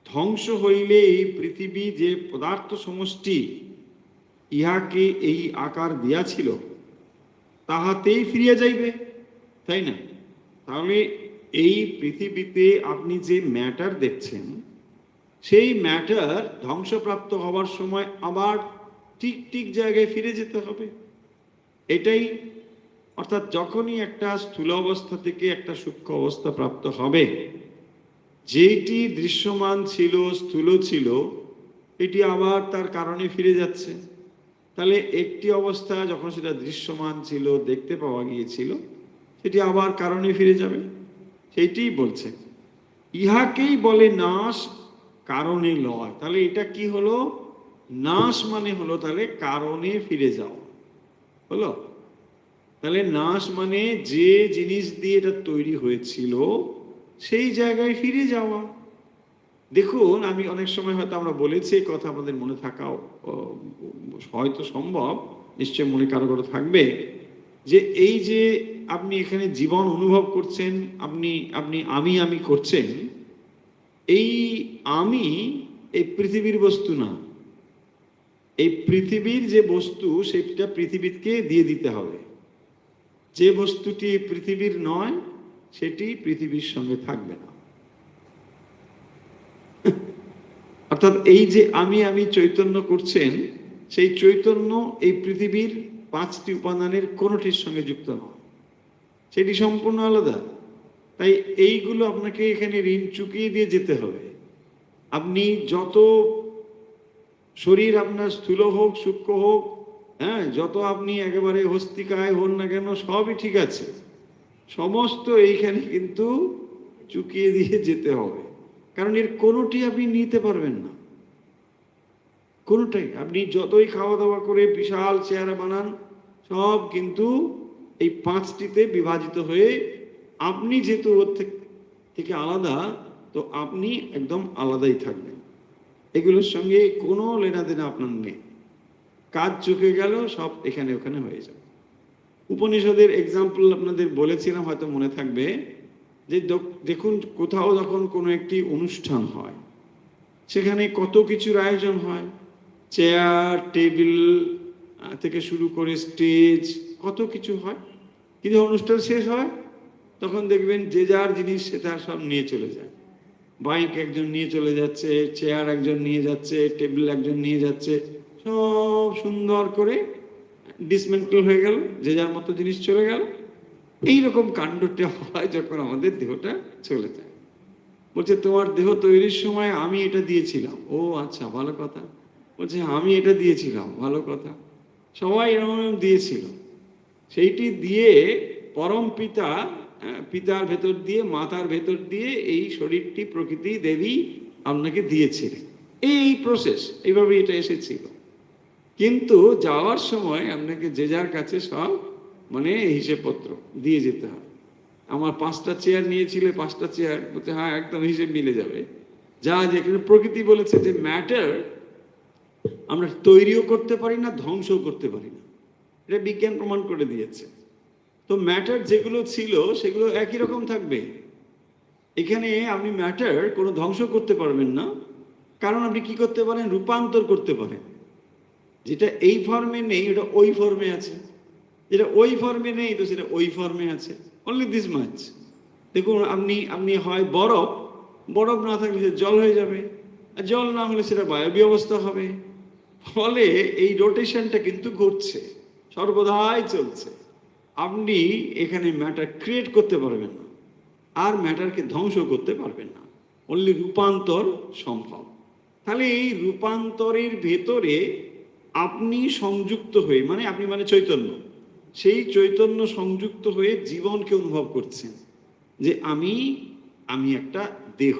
ধ্বংস হইলে এই পৃথিবী যে পদার্থ সমষ্টি ইহাকে এই আকার দিয়াছিল, তাহাতেই ফিরিয়া যাইবে, তাই না? তাহলে এই পৃথিবীতে আপনি যে ম্যাটার দেখছেন, সেই ম্যাটার ধ্বংসপ্রাপ্ত হওয়ার সময় আবার ঠিক ঠিক জায়গায় ফিরে যেতে হবে, এটাই। অর্থাৎ যখনই একটা স্থূল অবস্থা থেকে একটা সূক্ষ্ম অবস্থা প্রাপ্ত হবে, যেটি দৃশ্যমান ছিল, স্থূল ছিল, এটি আবার তার কারণে ফিরে যাচ্ছে। তাহলে একটি অবস্থা যখন সেটা দৃশ্যমান ছিল, দেখতে পাওয়া গিয়েছিল, সেটি আবার কারণে ফিরে যাবে, সেইটি বলছে। ইহাকেই বলে নাশ, কারণে লয়। তাহলে এটা কি হলো? নাশ মানে হলো তাহলে কারণে ফিরে যাওয়া হলো। তাহলে নাশ মানে যে জিনিস দিয়ে এটা তৈরি হয়েছিল, সেই জায়গায় ফিরে যাওয়া। দেখুন, আমি অনেক সময় হয়তো আমরা বলেছি, এই কথা আমাদের মনে থাকাও হয়তো সম্ভব, নিশ্চয় মনে কারো কারো থাকবে, যে এই যে আপনি এখানে জীবন অনুভব করছেন, আমি করছেন, এই আমি এই পৃথিবীর বস্তু না। এই পৃথিবীর যে বস্তু, সেটা পৃথিবীকে দিয়ে দিতে হবে। যে বস্তুটি পৃথিবীর নয়, সেটি পৃথিবীর সঙ্গে থাকবে না। অর্থাৎ এই যে আমি চৈতন্য করছেন, সেই চৈতন্য এই পৃথিবীর 5টি উপাদানের কোনোটির সঙ্গে যুক্ত নয়, সেটি সম্পূর্ণ আলাদা। তাই এইগুলো আপনাকে এখানে ঋণ চুকিয়ে দিয়ে যেতে হবে। আপনি যত শরীর আপনার স্থূল হোক, সূক্ষ্ম হোক, হ্যাঁ, যত আপনি একেবারে হস্তিকায় হন না কেন, সবই ঠিক আছে, সমস্ত এইখানে কিন্তু চুকিয়ে দিয়ে যেতে হবে। কারণ এর কোনোটি আপনি নিতে পারবেন না, কোনোটাই। আপনি যতই খাওয়া দাওয়া করে বিশাল চেহারা বানান, সব কিন্তু এই 5টিতে বিভাজিত হয়ে, আপনি যেহেতু ওর থেকে আলাদা, তো আপনি একদম আলাদাই থাকবেন। এগুলোর সঙ্গে কোনো লেনাদেনা আপনার নেই। কাজ চুকে গেল, সব এখানে ওখানে হয়ে যাবে। উপনিষদের এক্সাম্পল আপনাদের বলেছিলাম, হয়তো মনে থাকবে, যে দেখুন কোথাও যখন কোনো একটি অনুষ্ঠান হয়, সেখানে কত কিছুর আয়োজন হয়, চেয়ার টেবিল থেকে শুরু করে স্টেজ, কত কিছু হয়। কিন্তু অনুষ্ঠান শেষ হয়, তখন দেখবেন যে যার জিনিস সেটা সব নিয়ে চলে যায়। বাইক একজন নিয়ে চলে যাচ্ছে, চেয়ার একজন নিয়ে যাচ্ছে, টেবিল একজন নিয়ে যাচ্ছে, সব সুন্দর করে ডিসমেন্টল হয়ে গেল, যে যার মতো জিনিস চলে গেল। এইরকম কাণ্ডটা হয় যখন আমাদের দেহটা চলে যায়। বলছে তোমার দেহ তৈরির সময় আমি এটা দিয়েছিলাম। ও আচ্ছা, ভালো কথা। বলছে আমি এটা দিয়েছিলাম, ভালো কথা। সবাই এরকম দিয়েছিল, সেইটি দিয়ে পরম পিতা, পিতার ভেতর দিয়ে, মাতার ভেতর দিয়ে এই শরীরটি প্রকৃতি দেবী আপনাকে দিয়েছিলেন। এই প্রসেস, এইভাবে এটা এসেছিল। কিন্তু যাওয়ার সময় আপনাকে যে যার কাছে সব মানে হিসেবপত্র দিয়ে যেতে হবে। আমার 5টা চেয়ার নিয়েছিলে, 5টা চেয়ার, বলতে হ্যাঁ একদম হিসেব মিলে যাবে। যা যেখানে প্রকৃতি বলেছে যে ম্যাটার আমরা তৈরিও করতে পারি না, ধ্বংসও করতে পারি না, এটা বিজ্ঞান প্রমাণ করে দিয়েছে। তো ম্যাটার যেগুলো ছিল সেগুলো একই রকম থাকবে। এখানে আপনি ম্যাটার কোনো ধ্বংস করতে পারবেন না, কারণ আপনি কি করতে পারেন, রূপান্তর করতে পারেন। যেটা এই ফর্মে নেই ওটা ওই ফর্মে আছে, যেটা ওই ফর্মে নেই তো সেটা ওই ফর্মে আছে। Only this much. দেখুন আপনি আপনি হয় বরফ, বরফ না থাকলে সে জল হয়ে যাবে, আর জল না হলে সেটা বায়বীয় অবস্থা হবে। ফলে এই রোটেশনটা কিন্তু ঘটছে, সর্বদাই চলছে। আপনি এখানে ম্যাটার ক্রিয়েট করতে পারবেন না, আর ম্যাটারকে ধ্বংস করতে পারবেন না, অনলি রূপান্তর সম্ভব। তাহলে এই রূপান্তরের ভেতরে আপনি সংযুক্ত হয়ে, মানে আপনি মানে চৈতন্য, সেই চৈতন্য সংযুক্ত হয়ে জীবনকে অনুভব করছেন যে আমি আমি একটা দেহ,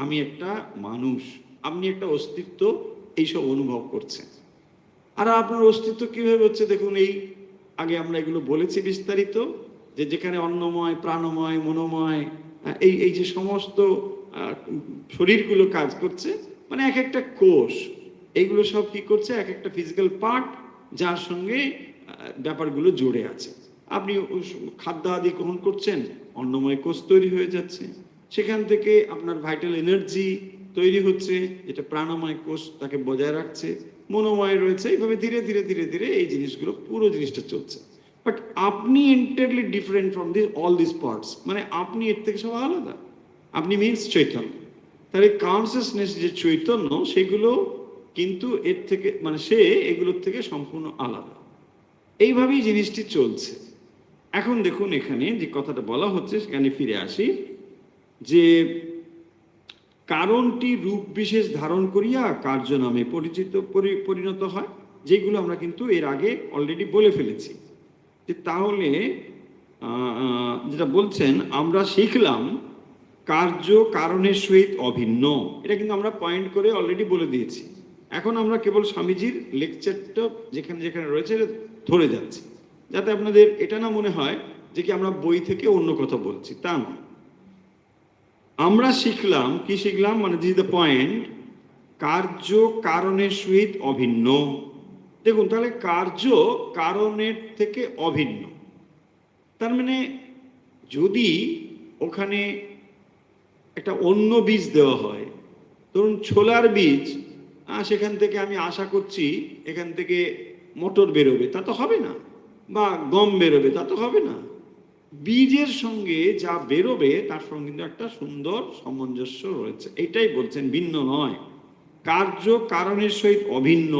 আমি একটা মানুষ, আপনি একটা অস্তিত্ব, এইসব অনুভব করছেন। আর আপনার অস্তিত্ব কিভাবে হচ্ছে দেখুন, এই আগে আমরা এগুলো বলেছি বিস্তারিত, যে যেখানে অন্নময়, প্রাণময়, মনোময়, এই এই যে সমস্ত শরীরগুলো কাজ করছে, মানে এক একটা কোষ, এইগুলো সব কি করছে, এক একটা ফিজিক্যাল পার্ট যার সঙ্গে ব্যাপারগুলো জুড়ে আছে। আপনি খাদ্য আদি গ্রহণ করছেন, অন্নময় কোষ তৈরি হয়ে যাচ্ছে, সেখান থেকে আপনার ভাইটাল এনার্জি তৈরি হচ্ছে, যেটা প্রাণময় কোষ তাকে বজায় রাখছে, মনোময় রয়েছে, এইভাবে ধীরে ধীরে ধীরে ধীরে এই জিনিসগুলো, পুরো জিনিসটা চলছে। বাট আপনি entirely different from this all this parts, মানে আপনি এর থেকে সব আলাদা। আপনি মিনস চৈতন্য। তাহলে কনসিয়াসনেস যে চৈতন্য, সেগুলো কিন্তু এর থেকে মানে সে এগুলোর থেকে সম্পূর্ণ আলাদা। এইভাবেই জিনিসটি চলছে। এখন দেখুন এখানে যে কথাটা বলা হচ্ছে সেখানে ফিরে আসি, যে কারণটি রূপ বিশেষ ধারণ করিয়া কার্য নামে পরিণত হয়, যেগুলো আমরা কিন্তু এর আগে অলরেডি বলে ফেলেছি। যে তাহলে যেটা বলছেন, আমরা শিখলাম কার্য কারণের সহিত অভিন্ন, এটা কিন্তু আমরা পয়েন্ট করে অলরেডি বলে দিয়েছি। এখন আমরা কেবল স্বামীজির লেকচারটা যেখানে যেখানে রয়েছে ধরে যাচ্ছি, যাতে আপনাদের এটা না মনে হয় যে কি আমরা বই থেকে অন্য কথা বলছি, তা না। আমরা শিখলাম, কি শিখলাম, মানে দিস দ্য পয়েন্ট, কার্য কারণের সহিত অভিন্ন। দেখুন তাহলে কার্য কারণের থেকে অভিন্ন, তার মানে যদি ওখানে একটা অন্য বীজ দেওয়া হয়, ধরুন ছোলার বীজ, সেখান থেকে আমি আশা করছি এখান থেকে মটর বেরোবে, তা তো হবে না, বা গম বেরোবে, তা তো হবে না। বীজের সঙ্গে যা বেরোবে তার সঙ্গে কিন্তু একটা সুন্দর সামঞ্জস্য রয়েছে, এটাই বলছেন ভিন্ন নয়। কার্য কারণের সহিত অভিন্ন,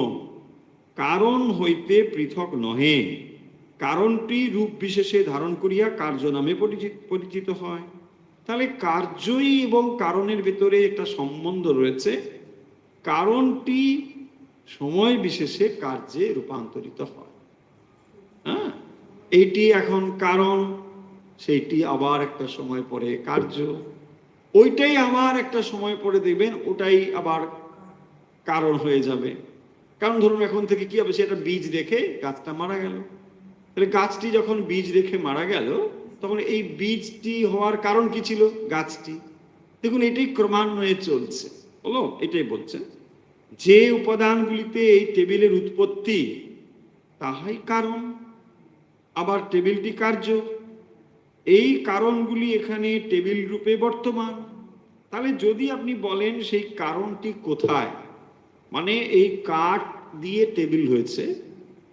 কারণ হইতে পৃথক নহে, কারণটি রূপ বিশেষে ধারণ করিয়া কার্য নামে পরিচিত হয়। তাহলে কার্যই এবং কারণের ভেতরে একটা সম্বন্ধ রয়েছে, কারণটি সময় বিশেষে কার্যে রূপান্তরিত হয়। হ্যাঁ, এইটি এখন কারণ, সেইটি আবার একটা সময় পরে কার্য, ওইটাই আবার একটা সময় পরে দেখবেন ওটাই আবার কারণ হয়ে যাবে। কারণ ধরুন এখন থেকে কি হবে, সেটা বীজ রেখে গাছটা মারা গেল, তাহলে গাছটি যখন বীজ রেখে মারা গেল, তখন এই বীজটি হওয়ার কারণ কি ছিল, গাছটি। দেখুন এটাই ক্রমান্বয়ে চলছে, হলো, এটাই বলছেন যে উপাদানগুলিতে এই টেবিলের উৎপত্তি, তাহাই কারণ, আবার টেবিলটি কার্য। এই কারণগুলি এখানে টেবিল রূপে বর্তমান। তাহলে যদি আপনি বলেন সেই কারণটি কোথায়, মানে এই কাঠ দিয়ে টেবিল হয়েছে,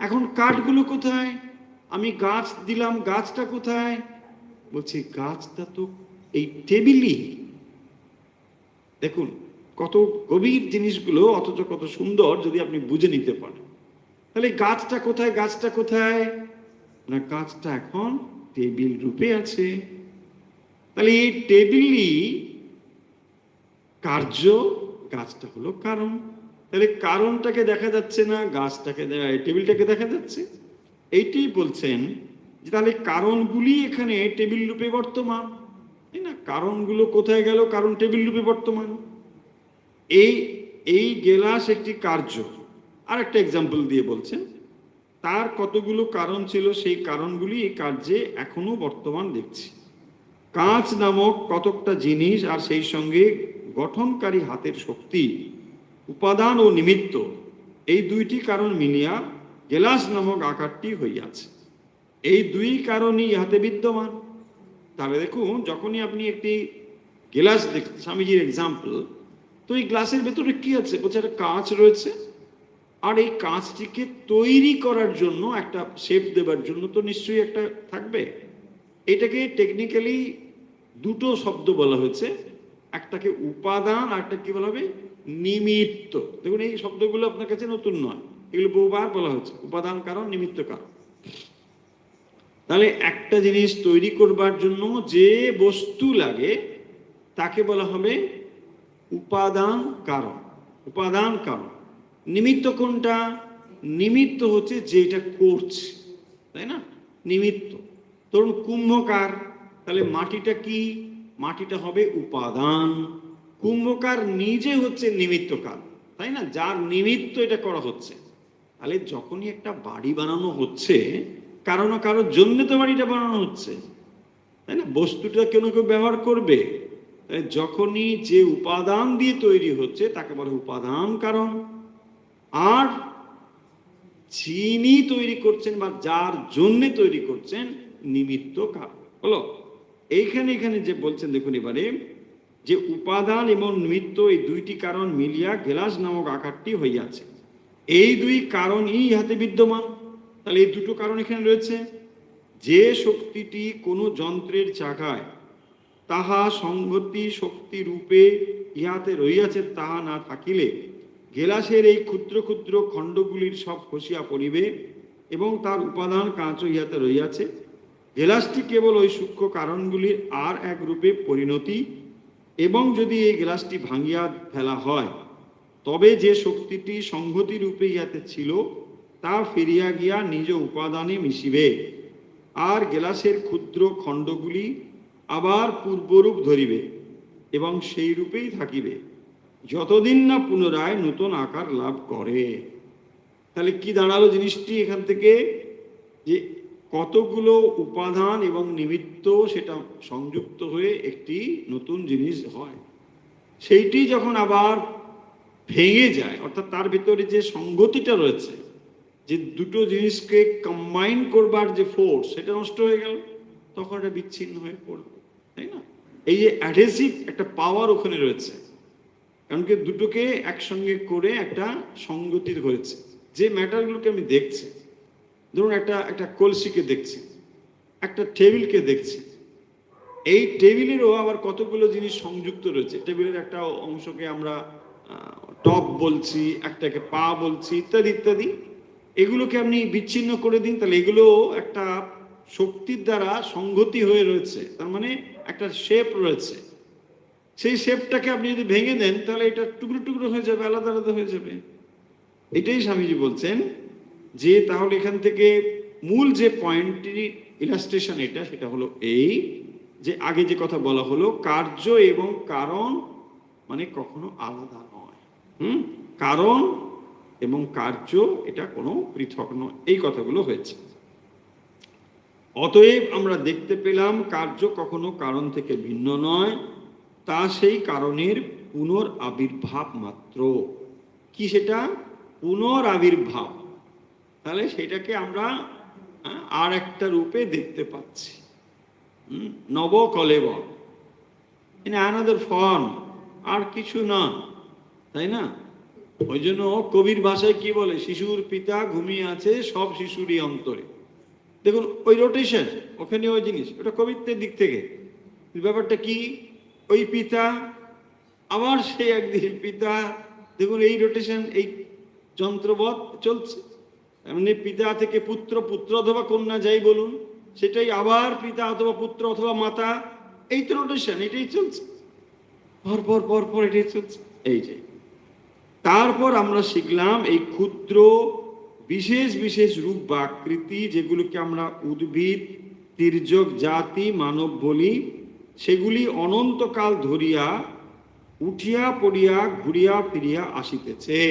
এখন কাঠগুলো কোথায়, আমি গাছ দিলাম, গাছটা কোথায়, বলছি গাছটা তো এই টেবিলই। দেখুন কত গভীর জিনিসগুলো, অথচ কত সুন্দর যদি আপনি বুঝে নিতে পারেন। তাহলে গাছটা কোথায়? গাছটা কোথায় না, গাছটা এখন টেবিল রূপে আছে। তাহলে এই টেবিলই কার্য, গাছটা হলো কারণ। তাহলে কারণটাকে দেখা যাচ্ছে না, গাছটাকে টেবিলটাকে দেখা যাচ্ছে। এইটাই বলছেন যে তাহলে কারণগুলি এখানে টেবিল রূপে বর্তমান, তাই না? কারণগুলো কোথায় গেল? কারণ টেবিল রূপে বর্তমান। এই এই গেলাস একটি কার্য। আর একটা এক্সাম্পল দিয়ে বলছেন তার কতগুলো কারণ ছিল, সেই কারণগুলি এই কার্যে এখনো বর্তমান দেখছি। কাঁচ নামক কতকটা জিনিস আর সেই সঙ্গে গঠনকারী হাতের শক্তি, উপাদান ও নিমিত্ত, এই দুইটি কারণ মিলিয়া গেলাস নামক আকারটি হইয়াছে। এই দুই কারণই ইহাতে বিদ্যমান। তাহলে দেখুন, যখনই আপনি একটি গ্লাস দেখছেন, স্বামীজির এক্সাম্পল, তো এই গ্লাসের ভেতরে কি আছে? বলছে একটা কাঁচ রয়েছে, আর এই কাঁচটিকে তৈরি করার জন্য, একটা শেপ দেবার জন্য তো নিশ্চয়ই একটা থাকবে। এটাকে টেকনিক্যালি দুটো শব্দ বলা হয়েছে, একটাকে উপাদান আর একটা কি বলা হবে? নিমিত্ত। দেখুন এই শব্দগুলো আপনার কাছে নতুন নয়, এগুলো বহুবার বলা হয়েছে, উপাদান কারণ, নিমিত্ত কারণ। তাহলে একটা জিনিস তৈরি করবার জন্য যে বস্তু লাগে তাকে বলা হবে উপাদান কারণ। উপাদান কারণ। নিমিত্ত কোনটা? নিমিত্ত হচ্ছে যেটা করছে, তাই না? নিমিত্ত। ধরুন কুম্ভকার, তাহলে মাটিটা কি? মাটিটা হবে উপাদান। কুম্ভকার নিজে হচ্ছে নিমিত্ত কারণ, তাই না? যার নিমিত্ত এটা করা হচ্ছে। তাহলে যখনই একটা বাড়ি বানানো হচ্ছে, কারো না কারোর জন্য তো বাড়িটা বানানো হচ্ছে, তাই না? বস্তুটা কেউ কেউ ব্যবহার করবে। যখনই যে উপাদান দিয়ে তৈরি হচ্ছে তাকে বলে উপাদান কারণ। আর যিনি তৈরি করছেন বা যার জন্য তৈরি করছেন, নিমিত্ত কারণ হলো। এখানে যে বলছেন দেখুন এবারে, যে উপাদান এবং নিমিত্ত এই দুইটি কারণ মিলিয়া গেলাস নামক আকারটি হইয়াছে। এই দুই কারণই ইহাতে বিদ্যমান। তাহলে এই দুটো কারণ এখানে রয়েছে। যে শক্তিটি কোনো যন্ত্রের চাকায় তাহা সংগতি শক্তি রূপে ইহাতে রইয়াছে, তাহা না থাকিলে গেলাসের এই ক্ষুদ্র ক্ষুদ্র খণ্ডগুলির সব খসিয়া পড়িবে, এবং তার উপাদান কাঁচও ইহাতে রইয়াছে। গেলাসটি কেবল ওই সূক্ষ্ম কারণগুলির আর এক রূপে পরিণতি, এবং যদি এই গেলাসটি ভাঙিয়া ফেলা হয়, তবে যে শক্তিটি সংহতি রূপে ইহাতে ছিল তা ফিরিয়া গিয়া নিজ উপাদানে মিশিবে, আর গেলাসের ক্ষুদ্র খণ্ডগুলি আবার পূর্বরূপ ধরিবে এবং সেই রূপেই থাকিবে, যতদিন না পুনরায় নতুন আকার লাভ করে। তাহলে কি দাঁড়ালো জিনিসটি এখান থেকে? যে কতগুলো উপাদান এবং নিমিত্ত সেটা সংযুক্ত হয়ে একটি নতুন জিনিস হয়। সেইটি যখন আবার ভেঙে যায়, অর্থাৎ তার ভিতরে যে সংগতিটা রয়েছে, যে দুটো জিনিসকে কম্বাইন করবার যে ফোর্স, সেটা নষ্ট হয়ে গেল, তখন এটা বিচ্ছিন্ন হয়ে পড়বে, তাই না? এই যে অ্যাডহেসিভ একটা পাওয়ার ওখানে রয়েছে, কারণ কি দুটোকে একসঙ্গে করে একটা সংগতি হয়েছে। যে ম্যাটারগুলোকে আমি দেখছি, ধরুন একটা কলসিকে দেখছি, একটা টেবিলকে দেখছি, এই টেবিলেরও আবার কতগুলো জিনিস সংযুক্ত রয়েছে। টেবিলের একটা অংশকে আমরা টপ বলছি, একটাকে পা বলছি, ইত্যাদি ইত্যাদি। এগুলোকে আপনি বিচ্ছিন্ন করে দিন, তাহলে এগুলো একটা শক্তির দ্বারা সংগতি হয়ে রয়েছে, তার মানে একটা শেপ রয়েছে। সেই শেপটাকে আপনি যদি ভেঙে দেন, তাহলে এটা টুকরো টুকরো হয়ে যাবে, আলাদা আলাদা হয়ে যাবে। এটাই স্বামীজি বলছেন যে তাহলে এখান থেকে মূল যে পয়েন্টটি ইলাস্ট্রেশন এটা, সেটা হলো এই যে আগে যে কথা বলা হলো, কার্য এবং কারণ মানে কখনো আলাদা নয়। কারণ এবং কার্য এটা কোনো পৃথক নয়, এই কথাগুলো হয়েছে। অতএব আমরা দেখতে পেলাম কার্য কখনো কারণ থেকে ভিন্ন নয়, তা সেই কারণের পুনরাবির্ভাব মাত্র। কি সেটা? পুনরাবির্ভাব। তাহলে সেটাকে আমরা আর একটা রূপে দেখতে পাচ্ছি, নবকলেবর, ইন অ্যানাদার ফর্ম, আর কিছু না, তাই না? ওই জন্য কবির ভাষায় কি বলে? শিশুর পিতা ঘুমিয়ে আছে সব শিশুরই অন্তরে। দেখুন ওই রোটেশন, ওখানে ওই জিনিস, ওটা কবিত্বের দিক থেকে। ব্যাপারটা কি? ওই পিতা আবার সে একদিন পিতা, দেখুন এই রোটেশন এই যন্ত্রবৎ চলছে। এমনি পিতা থেকে পুত্র, পুত্র অথবা কন্যা যাই বলুন, সেটাই আবার পিতা অথবা পুত্র অথবা মাতা, এই তো রোটেশন, এটাই চলছে পরপর পরপর, এটাই চলছে। এই যে তারপর আমরা শিখলাম এই ক্ষুদ্র বিশেষ বিশেষ রূপ বা আকৃতি, যেগুলোকে আমরা উদ্ভিদ, তির্যক জাতি, মানব বলি, সেগুলি অনন্তকাল ধরিয়া উঠিয়া পড়িয়া ঘুরিয়া ফিরিয়া আসিতেছে।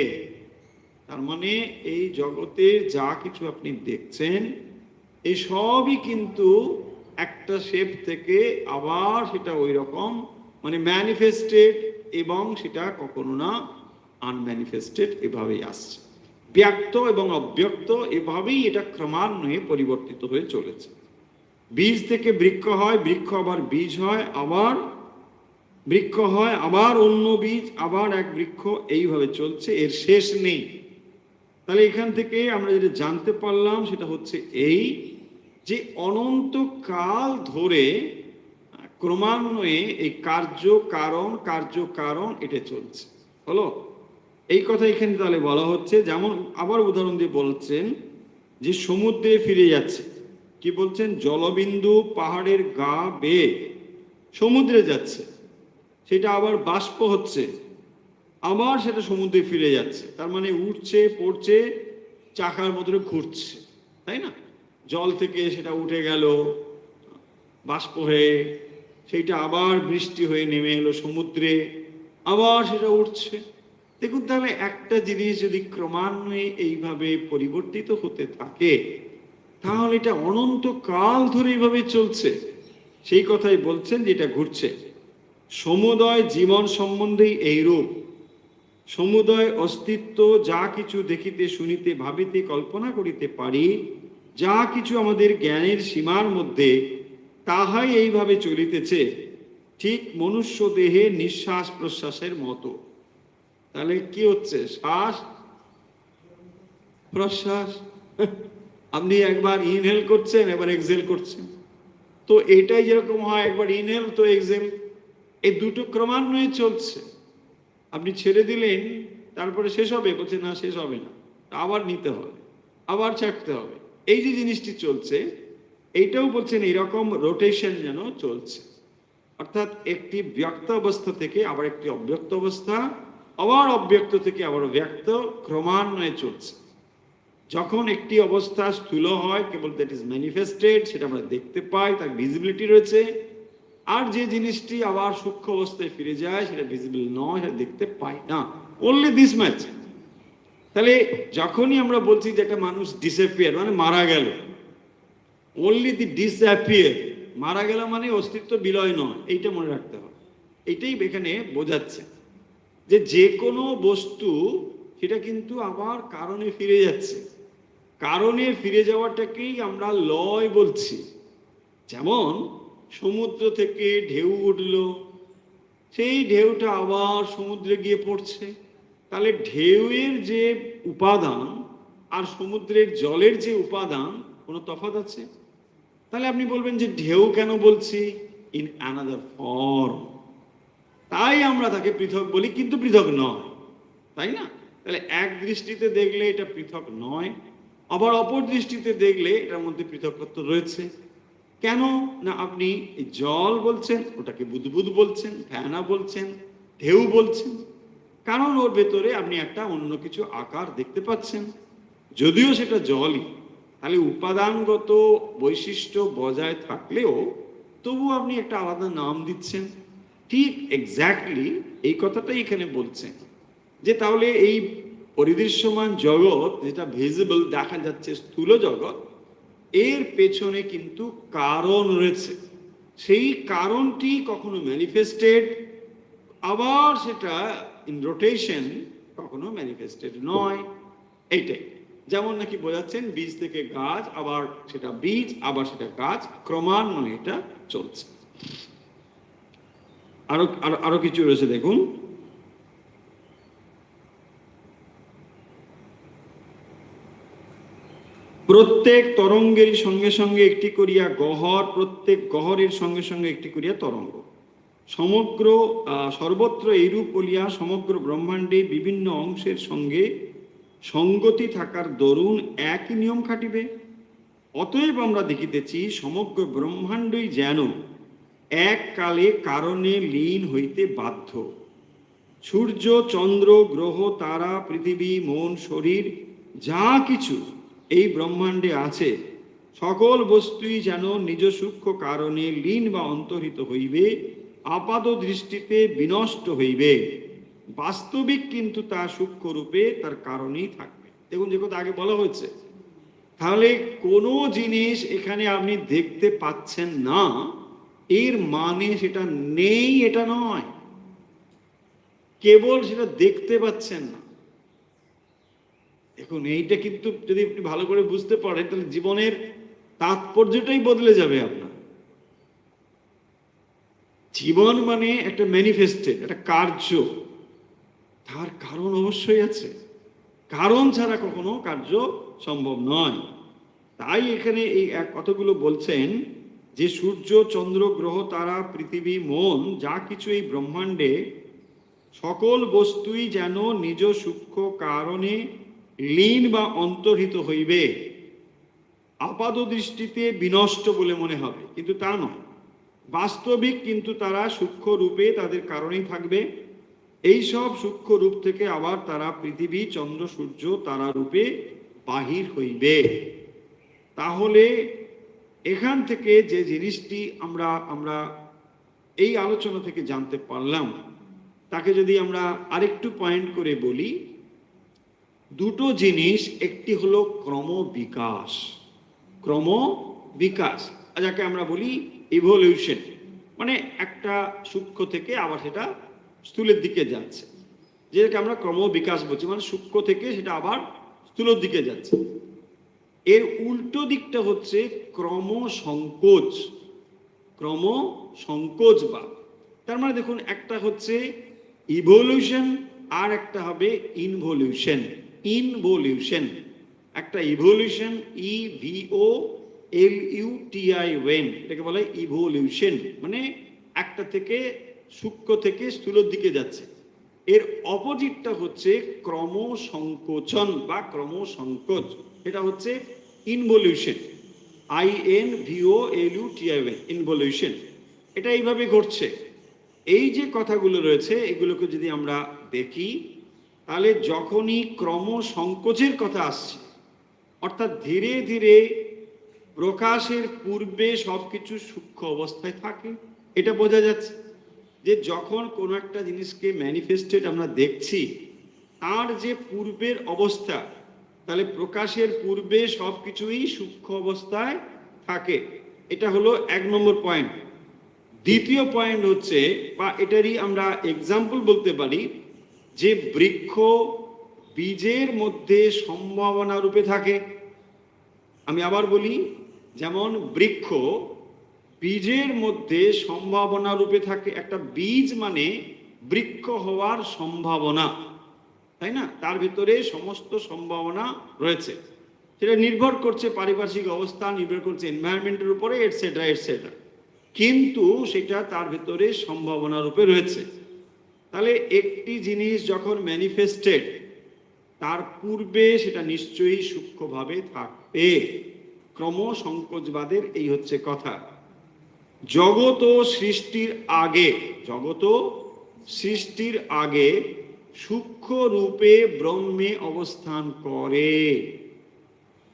তার মানে এই জগতে যা কিছু আপনি দেখছেন, এই সবই কিন্তু একটা শেপ থেকে আবার সেটা ওই রকম মানে ম্যানিফেস্টেড, এবং সেটা কখনো না আনম্যানিফেস্টেড, এভাবেই আসছে। ব্যক্ত এবং অব্যক্ত, এভাবেই এটা ক্রমান্বয়ে পরিবর্তিত হয়ে চলেছে। বীজ থেকে বৃক্ষ হয়, বৃক্ষ আবার বীজ হয়, আবার বৃক্ষ হয়, আবার অন্য বীজ, আবার এক বৃক্ষ, এইভাবে চলছে, এর শেষ নেই। তাহলে এখান থেকে আমরা যেটা জানতে পারলাম সেটা হচ্ছে এই যে অনন্তকাল ধরে ক্রমান্বয়ে এই কার্য কারণ এটা চলছে। হলো এই কথা এখানে তাহলে বলা হচ্ছে। যেমন আবার উদাহরণ দিয়ে বলছেন যে সমুদ্রে ফিরে যাচ্ছে। কি বলছেন? জলবিন্দু পাহাড়ের গা বেয়ে সমুদ্রে যাচ্ছে, সেটা আবার বাষ্প হচ্ছে, আবার সেটা সমুদ্রে ফিরে যাচ্ছে। তার মানে উঠছে, পড়ছে, চাকার মধ্যে ঘুরছে, তাই না? জল থেকে সেটা উঠে গেল বাষ্প হয়ে, সেইটা আবার বৃষ্টি হয়ে নেমে এলো সমুদ্রে, আবার সেটা উঠছে। দেখুন, তাহলে একটা জিনিস যদি ক্রমান্বয়ে এইভাবে পরিবর্তিত হতে থাকে, তাহলে এটা অনন্তকাল ধরে এইভাবে চলছে। সেই কথাই বলছেন যেটা ঘুরছে। সমুদয় জীবন সম্বন্ধেই এইরূপ। সমুদয় অস্তিত্ব, যা কিছু দেখিতে, শুনিতে, ভাবিতে, কল্পনা করিতে পারি, যা কিছু আমাদের জ্ঞানের সীমার মধ্যে, তাহাই এইভাবে চলিতেছে, ঠিক মনুষ্য দেহে নিঃশ্বাস প্রশ্বাসের মতো। তাহলে কি হচ্ছে? শ্বাস প্রশ্বাস, আপনি একবার ইনহেল করছেন, একবার এক্সেল করছেন, তো এটাই যেরকম হয়, একবার ইনহেল তো এক্সেল, এই দুটো ক্রমান্বয়ে চলছে। আপনি ছেড়ে দিলেন, তারপরে শেষ হবে, বলছে না শেষ হবে না, আবার নিতে হবে, আবার ছাড়তে হবে। এই যে জিনিসটি চলছে, এইটাও বলছেন এরকম রোটেশন যেন চলছে। অর্থাৎ একটি ব্যক্ত অবস্থা থেকে আবার একটি অব্যক্ত অবস্থা, আবার অব্যক্ত থেকে আবার ব্যক্ত, ক্রমান্বয়ে চলছে। যখন একটি অবস্থা স্থূল হয়, কেবল দ্যাট ইজ ম্যানিফেস্টেড, সেটা আমরা দেখতে পাই, তার ভিজিবিলিটি রয়েছে। আর যে জিনিসটি আবার সূক্ষ্ম অবস্থায় ফিরে যায়, সেটা ভিজিবল নয়, সেটা দেখতে পাই না। Only this match. তাহলে যখনই আমরা বলছি যে একটা মানুষ ডিসঅ্যাপিয়ার মানে মারা গেল, অনলি দি ডিসঅ্যাপিয়ার, মারা গেল মানে অস্তিত্ব বিলয় নয়, এইটা মনে রাখতে হবে। এইটাই এখানে বোঝাচ্ছে যে যে কোনো বস্তু সেটা কিন্তু আবার কারণে ফিরে যাচ্ছে। কারণে ফিরে যাওয়াটাকেই আমরা লয় বলছি। যেমন সমুদ্র থেকে ঢেউ উঠল, সেই ঢেউটা আবার সমুদ্রে গিয়ে পড়ছে। তাহলে ঢেউয়ের যে উপাদান আর সমুদ্রের জলের যে উপাদান, কোনো তফাৎ আছে? তাহলে আপনি বলবেন যে ঢেউ কেন বলছি? ইন অ্যানাদার ফর্ম, তাই আমরা তাকে পৃথক বলি, কিন্তু পৃথক নয়, তাই না? তাহলে এক দৃষ্টিতে দেখলে এটা পৃথক নয়, আবার অপর দৃষ্টিতে দেখলে এটার মধ্যে পৃথকত্ব রয়েছে। কেন না আপনি জল বলছেন, ওটাকে বুদবুদ বলছেন, ফেনা বলছেন, ঢেউ বলছেন, কারণ ওর ভেতরে আপনি একটা অন্য কিছু আকার দেখতে পাচ্ছেন, যদিও সেটা জলই। তাহলে উপাদানগত বৈশিষ্ট্য বজায় থাকলেও তবু আপনি একটা আলাদা নাম দিচ্ছেন। ঠিক এক্স্যাক্টলি এই কথাটাই এখানে বলছেন যে তাহলে এই পরিদৃশ্যমান জগৎ, যেটা ভিজিবল দেখা যাচ্ছে স্থূল জগৎ, এর পেছনে কিন্তু কারণ রয়েছে। সেই কারণটি কখনো ম্যানিফেস্টেড, আবার সেটা ইন রোটেশন, কখনো ম্যানিফেস্টেড নয়। এইটাই যেমন নাকি বোঝাচ্ছেন বীজ থেকে গাছ, আবার সেটা বীজ, আবার সেটা গাছ, ক্রমান্বয়ে এটা চলছে। আরো আরো কিছু রয়েছে দেখুন। প্রত্যেক তরঙ্গের সঙ্গে সঙ্গে একটি করিয়া গহর, প্রত্যেক গহরের সঙ্গে সঙ্গে একটি করিয়া তরঙ্গ। সমগ্র সর্বত্র এইরূপ বলিয়া সমগ্র ব্রহ্মাণ্ডে বিভিন্ন অংশের সঙ্গে সঙ্গতি থাকার দরুন একই নিয়ম খাটিবে। অতএব আমরা দেখিতেছি সমগ্র ব্রহ্মাণ্ডই যেন এককালে কারণে লীন হইতে বাধ্য। সূর্য, চন্দ্র, গ্রহ, তারা, পৃথিবী, মন, শরীর যা কিছু এই ব্রহ্মাণ্ডে আছে, সকল বস্তুই যেন নিজ সূক্ষ্ম কারণে লীন বা অন্তর্হিত হইবে, আপাত দৃষ্টিতে বিনষ্ট হইবে। বাস্তবিক কিন্তু তা সূক্ষ্ম রূপে তার কারণেই থাকবে। দেখুন, যে কথা আগে বলা হয়েছে, তাহলে কোনো জিনিস এখানে আপনি দেখতে পাচ্ছেন না, এর মানে সেটা নেই এটা নয়, কেবল সেটা দেখতে পাচ্ছেন না। দেখুন, এইটা কিন্তু যদি আপনি ভালো করে বুঝতে পারেন তাহলে জীবনের তাৎপর্যটাই বদলে যাবে আপনার। জীবন মানে একটা ম্যানিফেস্টেড, একটা কার্য, তার কারণ অবশ্যই আছে, কারণ ছাড়া কখনো কার্য সম্ভব নয়। তাই এখানে এই কতগুলো বলছেন যে সূর্য, চন্দ্র, গ্রহ, তারা, পৃথিবী, মন যা কিছু এই ব্রহ্মাণ্ডে, সকল বস্তুই যেন নিজ সূক্ষ্ম কারণে লীন বা অন্তর্হিত হইবে, আপাত দৃষ্টিতে বিনষ্ট বলে মনে হবে, কিন্তু তা নয়। বাস্তবিক কিন্তু তারা সূক্ষ্ম রূপে তাদের কারণেই থাকবে। এই সব সূক্ষ্ম রূপ থেকে আবার তারা পৃথিবী, চন্দ্র, সূর্য, তারা রূপে বাহির হইবে। তাহলে এখান থেকে যে জিনিসটি আমরা এই আলোচনা থেকে জানতে পারলাম, তাকে যদি আমরা আরেকটু পয়েন্ট করে বলি, দুটো জিনিস, একটি হলো ক্রমবিকাশ, ক্রমবিকাশ, যাকে আমরা বলি ইভলিউশন, মানে একটা সূক্ষ্ম থেকে আবার সেটা স্থূলের দিকে যাচ্ছে, যেটাকে আমরা ক্রমবিকাশ বলছি, মানে সূক্ষ্ম থেকে সেটা আবার স্থূলের দিকে যাচ্ছে। এর উল্টো দিকটা হচ্ছে ক্রমসংকোচ, ক্রমসংকোচবাদ। তার মানে দেখুন, একটা হচ্ছে ইভলিউশন আর একটা হবে ইনভলিউশন। ইনভলিউশন, একটা ইভলিউশন, EVOLUTION, এটাকে বলা হয় ইভলিউশন, মানে একটা থেকে সূক্ষ্ম থেকে স্থূলের দিকে যাচ্ছে। এর অপোজিটটা হচ্ছে ক্রমসংকোচন বা ক্রমসংকোচ, এটা হচ্ছে ইনভলিউশন, INVOLUTION, ইনভলিউশন। এটা এইভাবে ঘটছে। এই যে কথাগুলো রয়েছে, এগুলোকে যদি আমরা দেখি, তাহলে যখনই ক্রমসংকোচের কথা আসছে, অর্থাৎ ধীরে ধীরে প্রকাশের পূর্বে সবকিছু সূক্ষ্ম অবস্থায় থাকে, এটা বোঝা যাচ্ছে যে যখন কোনো একটা জিনিসকে ম্যানিফেস্টেড আমরা দেখছি, তার যে পূর্বের অবস্থা, তাহলে প্রকাশের পূর্বে সবকিছুই সূক্ষ্ম অবস্থায় থাকে। এটা হলো 1 নম্বর পয়েন্ট। দ্বিতীয় পয়েন্ট হচ্ছে, বা এটারই আমরা এক্সাম্পল বলতে পারি, যে বৃক্ষ বীজের মধ্যে সম্ভাবনা রূপে থাকে। আমি আবার বলি, যেমন বৃক্ষ বীজের মধ্যে সম্ভাবনা রূপে থাকে। একটা বীজ মানে বৃক্ষ হওয়ার সম্ভাবনা, তাই না? তার ভিতরে সমস্ত সম্ভাবনা রয়েছে। সেটা নির্ভর করছে পারিপার্শ্বিক অবস্থা, নির্ভর করছে এনভায়রনমেন্টের উপরে, এটসেট্রা এটসেট্রা, কিন্তু সেটা তার ভিতরে সম্ভাবনা রূপে রয়েছে। তাহলে একটি জিনিস যখন ম্যানিফেস্টেড, তার পূর্বে সেটা নিশ্চয়ই সূক্ষ্মভাবে থাকবে। ক্রমসংকোচবাদের এই হচ্ছে কথা। জগৎ সৃষ্টির আগে, জগৎ সৃষ্টির আগে সূক্ষ্ম রূপে ব্রহ্মে অবস্থান করে,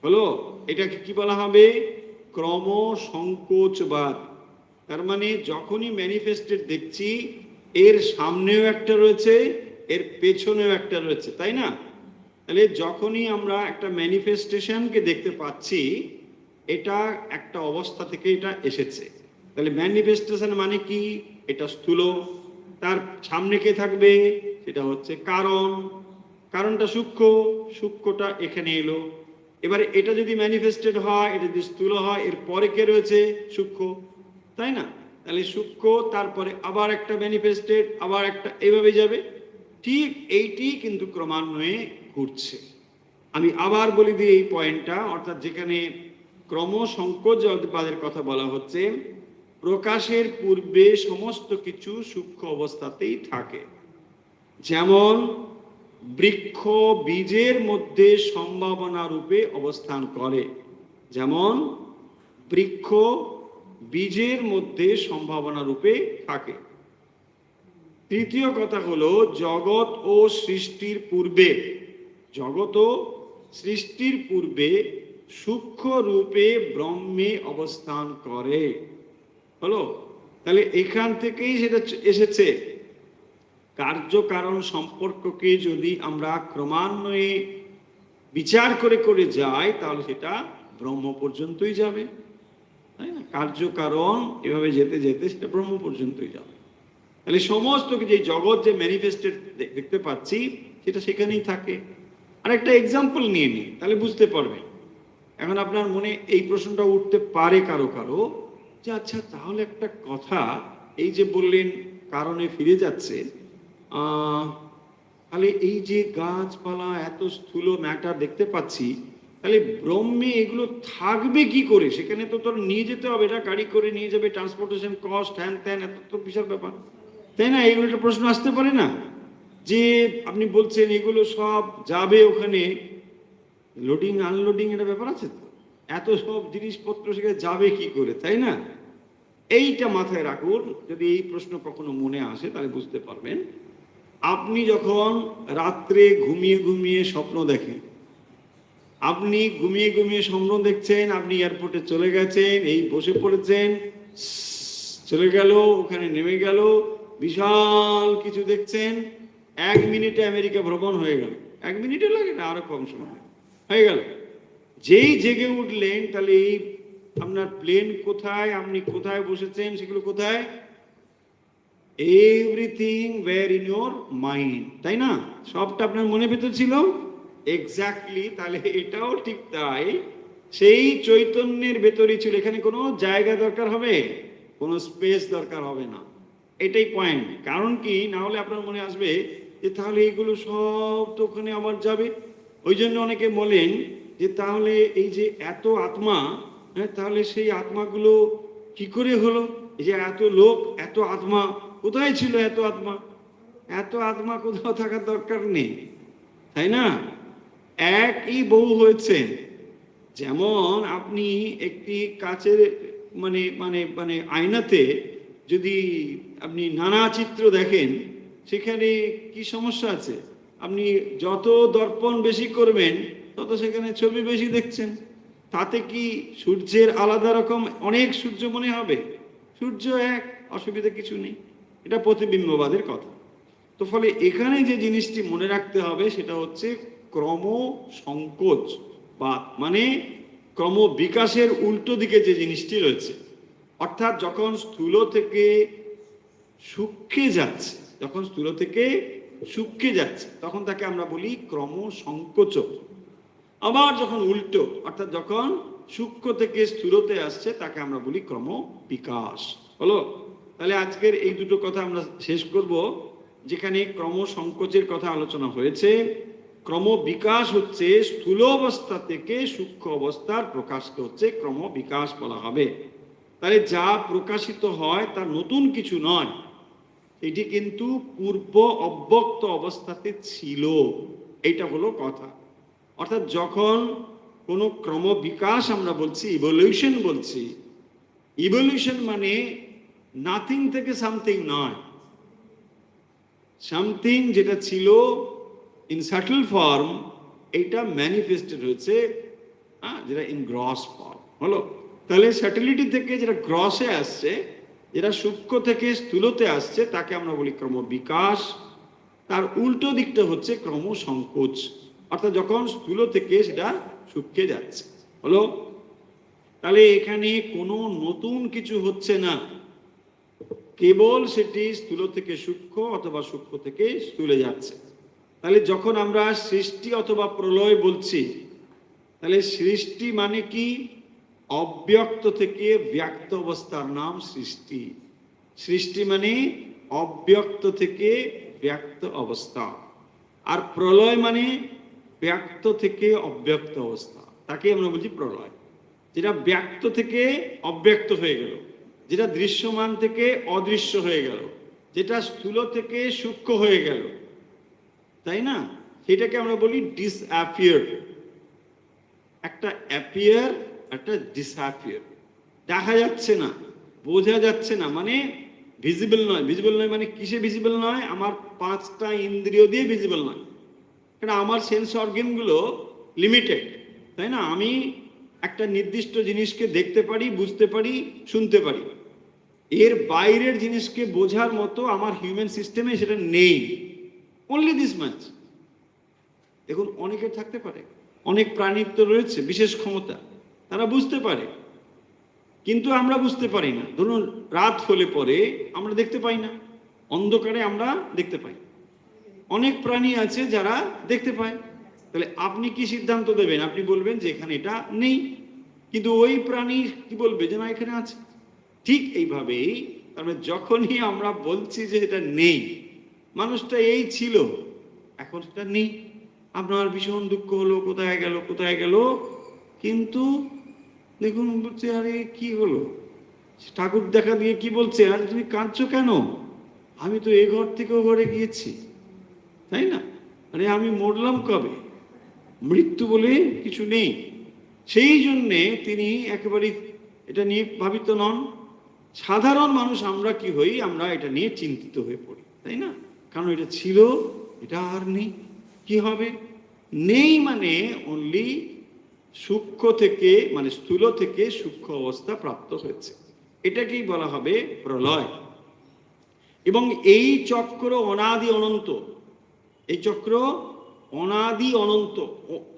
হলো, এটাকে কি বলা হবে? ক্রমসংকোচবাদ। তার মানে যখনই ম্যানিফেস্টেড দেখছি, এর সামনেও একটা রয়েছে, এর পেছনেও একটা রয়েছে, তাই না? তাহলে যখনই আমরা একটা ম্যানিফেস্টেশনকে দেখতে পাচ্ছি, এটা একটা অবস্থা থেকে এটা এসেছে। তাহলে ম্যানিফেস্টেশন মানে কি? এটা স্থূল, তার সামনে কে থাকবে? সেটা হচ্ছে কারণ, কারণটা সূক্ষ্ম, সূক্ষ্মটা এখানে এলো। এবারে এটা যদি ম্যানিফেস্টেড হয়, এটা যদি স্থূল হয়, এর পরে কে রয়েছে? সূক্ষ্ম, তাই না? তাহলে সূক্ষ্ম, তারপরে আবার একটা ম্যানিফেস্টেড, আবার একটা, এইভাবে যাবে। ঠিক এইটি কিন্তু ক্রমান্বয়ে ঘুরছে। আমি আবার বলি দিই এই পয়েন্টটা, অর্থাৎ যেখানে ক্রমসংকোচবাদের কথা বলা হচ্ছে, প্রকাশের পূর্বে সমস্ত কিছু সূক্ষ্ম অবস্থাতেই থাকে। যেমন বৃক্ষ বীজের মধ্যে সম্ভাবনা রূপে অবস্থান করে, যেমন বৃক্ষ বীজের মধ্যে সম্ভাবনা রূপে থাকে। তৃতীয় কথা হলো জগৎ ও সৃষ্টির পূর্বে, জগৎ ও সৃষ্টির পূর্বে সূক্ষ্ম রূপে ব্রহ্মে অবস্থান করে। হলো, তাহলে এখান থেকেই সেটা এসেছে। কার্যকারণ সম্পর্ককে যদি আমরা ক্রমান্বয়ে বিচার করে করে যাই তাহলে সেটা ব্রহ্ম পর্যন্তই যাবে, তাই না? কার্যকারণ এভাবে যেতে যেতে সেটা ব্রহ্ম পর্যন্তই যাবে। তাহলে সমস্ত যে জগৎ যে ম্যানিফেস্টেড দেখতে পাচ্ছি সেটা সেখানেই থাকে। আর একটা এক্সাম্পল নিয়ে নিই, তাহলে বুঝতে পারবেন। এখন আপনার মনে এই প্রশ্নটা উঠতে পারে কারো কারো যে আচ্ছা তাহলে একটা কথা, এই যে বললেন কারণে ফিরে যাচ্ছে, তাহলে এই যে গাছপালা এত স্থূল ম্যাটার দেখতে পাচ্ছি, তাহলে ব্রহ্মে এগুলো থাকবে কি করে? সেখানে তো তোর নিয়ে যেতে হবে, এটা গাড়ি করে নিয়ে যাবে, ট্রান্সপোর্টেশন কস্ট, হ্যান ত্যান, এত তো বিশাল ব্যাপার, তাই না? এগুলো একটা প্রশ্ন আসতে পারে না যে আপনি বলছেন এগুলো সব যাবে ওখানে, লোডিং আনলোডিং এটা ব্যাপার আছে তো, এত সব জিনিসপত্র সেখানে যাবে কি করে, তাই না? এইটা মাথায় রাখুন। যদি এই প্রশ্ন কখনো মনে আসে তাহলে বুঝতে পারবেন। আপনি যখন রাত্রে ঘুমিয়ে ঘুমিয়ে স্বপ্ন দেখেন, আপনি ঘুমিয়ে ঘুমিয়ে স্বপ্ন দেখছেন আপনি এয়ারপোর্টে চলে গেছেন, এই বসে পড়েছেন, চলে গেল, ওখানে নেমে গেল, বিশাল কিছু দেখছেন, 1 মিনিটে আমেরিকা ভ্রমণ হয়ে গেল। 1 মিনিটে লাগে না, আরো কম সময় হয়ে গেল। যেই জেগে উঠলেন তাহলে এই আপনার প্লেন কোথায়, আপনি কোথায় বসেছেন, সেগুলো কোথায়? Everything where in your mind, তাই না? সবটা আপনার মনের ভিতর ছিল। এক্স্যাক্টলি, তাহলে এটাও ঠিক তাই, সেই চৈতন্যের ভেতরই ছিল। এখানে কোনো জায়গা দরকার হবে, কোনো স্পেস দরকার হবে না। এটাই পয়েন্ট। কারণ কি, না হলে আপনার মনে আসবে যে তাহলে এইগুলো সব তো ওখানে আবার যাবে। ওই জন্য অনেকে বলেন যে তাহলে এই যে এত আত্মা, হ্যাঁ, তাহলে সেই আত্মাগুলো কি করে হলো? এই যে এত লোক, এত আত্মা কোথায় ছিল? এত আত্মা, এত আত্মা কোথাও থাকার দরকার নেই, তাই না? একই বহু হয়েছে। যেমন আপনি একটি কাচের মানে মানে মানে আয়নাতে যদি আপনি নানা চিত্র দেখেন, সেখানে কি সমস্যা আছে? আপনি যত দর্পণ বেশি করবেন তত সেখানে ছবি বেশি দেখছেন। তাতে কি সূর্যের আলাদা রকম অনেক সূর্য মনে হবে? সূর্য এক, অসুবিধা কিছু নেই। এটা প্রতিবিম্ববাদের কথা। তো ফলে এখানে যে জিনিসটি মনে রাখতে হবে সেটা হচ্ছে ক্রম সংকোচ, বা মানে ক্রম বিকাশের উল্টো দিকে যে জিনিসটি রয়েছে। অর্থাৎ যখন স্থূল থেকে সূক্ষ্মে যাচ্ছে, যখন স্থূল থেকে সূক্ষ্মে যাচ্ছে তখন তাকে আমরা বলি ক্রম সংকোচ। আবার যখন উল্টো, অর্থাৎ যখন সূক্ষ্ম থেকে স্থূলতে আসছে তাকে আমরা বলি ক্রম বিকাশ। হলো, তাহলে আজকের এই দুটো কথা আমরা শেষ করব। যেখানে ক্রম সংকোচের কথা আলোচনা হয়েছে, ক্রম বিকাশ হচ্ছে স্থূল অবস্থা থেকে সূক্ষ্ম অবস্থার প্রকাশকে হচ্ছে ক্রম বিকাশ বলা হবে। তাহলে যা প্রকাশিত হয় তা নতুন কিছু নয়, এটি কিন্তু পূর্ব অব্যক্ত অবস্থাতে ছিল, এইটা হলো কথা। অর্থাৎ যখন কোনো ক্রম বিকাশ আমরা বলছি, ইভলিউশন বলছি, ইভলিউশন মানে নাথিং থেকে সামথিং নয়, সামথিং যেটা ছিল ইন সাটল ফর্ম এটা ম্যানিফেস্টেড হয়েছে, যেটা ইন গ্রস ফর্ম। হলো, তাহলে স্যাটেলিটি থেকে যেটা গ্রসে আসছে, যেটা সূক্ষ্ম থেকে স্থূলতে আসছে তাকে আমরা বলি ক্রম বিকাশ। তার উল্টো দিকটা হচ্ছে ক্রম সংকোচ, অর্থাৎ যখন স্থূল থেকে সেটা সূক্ষ্মে যাচ্ছে। হলো, তাহলে এখানে কোনো নতুন কিছু হচ্ছে না, কেবল সেটি স্থূল থেকে সূক্ষ্ম অথবা সূক্ষ্ম থেকে স্থূলে যাচ্ছে। তাহলে যখন আমরা সৃষ্টি অথবা প্রলয় বলছি, তাহলে সৃষ্টি মানে কি? অব্যক্ত থেকে ব্যক্ত অবস্থার নাম সৃষ্টি। সৃষ্টি মানে অব্যক্ত থেকে ব্যক্ত অবস্থা। আর প্রলয় মানে ব্যক্ত থেকে অব্যক্ত অবস্থা, তাকে আমরা বলছি প্রলয়, যেটা ব্যক্ত থেকে অব্যক্ত হয়ে গেল। যেটা দৃশ্যমান থেকে অদৃশ্য হয়ে গেল, যেটা স্থূল থেকে সূক্ষ্ম হয়ে গেল, তাই না? সেটাকে আমরা বলি ডিসঅ্যাপিয়ার। একটা অ্যাপিয়ার, একটা ডিসঅ্যাপিয়ার। দেখা যাচ্ছে না, বোঝা যাচ্ছে না, মানে ভিজিবল নয়। ভিজিবল নয় মানে কিসে ভিজিবল নয়? আমার পাঁচটা ইন্দ্রিয় দিয়ে ভিজিবল নয়, কারণ আমার সেন্স অর্গানগুলো লিমিটেড, তাই না? আমি একটা নির্দিষ্ট জিনিসকে দেখতে পারি, বুঝতে পারি, শুনতে পারি। এর বাইরের জিনিসকে বোঝার মতো আমার হিউম্যান সিস্টেমে সেটা নেই। Only this much. দেখুন, অনেকের থাকতে পারে, অনেক প্রাণীর তো রয়েছে বিশেষ ক্ষমতা, তারা বুঝতে পারে, কিন্তু আমরা বুঝতে পারি না। ধরুন রাত হলে পরে আমরা দেখতে পাই না, অন্ধকারে আমরা দেখতে পাই। অনেক প্রাণী আছে যারা দেখতে পায়। তাহলে আপনি কি সিদ্ধান্ত দেবেন? আপনি বলবেন যে এখানে এটা নেই, কিন্তু ওই প্রাণী কি বলবে? যে না, এখানে আছে। ঠিক এইভাবেই তারপরে যখনই আমরা বলছি যে এটা নেই, মানুষটা এই ছিল, এখন সেটা নেই, আপনার ভীষণ দুঃখ হলো, কোথায় গেল কোথায় গেল। কিন্তু দেখুন, বলছে আরে কি হলো, ঠাকুর দেখা দিয়ে কি বলছে, আরে তুমি কাঁদছো কেন? আমি তো এ ঘর থেকে ও ঘরে গিয়েছি, তাই না? আরে আমি মরলাম কবে? মৃত্যু বলে কিছু নেই। সেই জন্যে তিনি একেবারে এটা নিয়ে ভাবিত নন। সাধারণ মানুষ আমরা কি হই? আমরা এটা নিয়ে চিন্তিত হয়ে পড়ি, তাই না? কারণ এটা ছিল, এটা আর নেই, কি হবে? নেই মানে অনলি সূক্ষ্ম থেকে, মানে স্থূল থেকে সূক্ষ্ম অবস্থা প্রাপ্ত হয়েছে। এটাকেই বলা হবে প্রলয়। এবং এই চক্র অনাদি অনন্ত, এই চক্র অনাদি অনন্ত।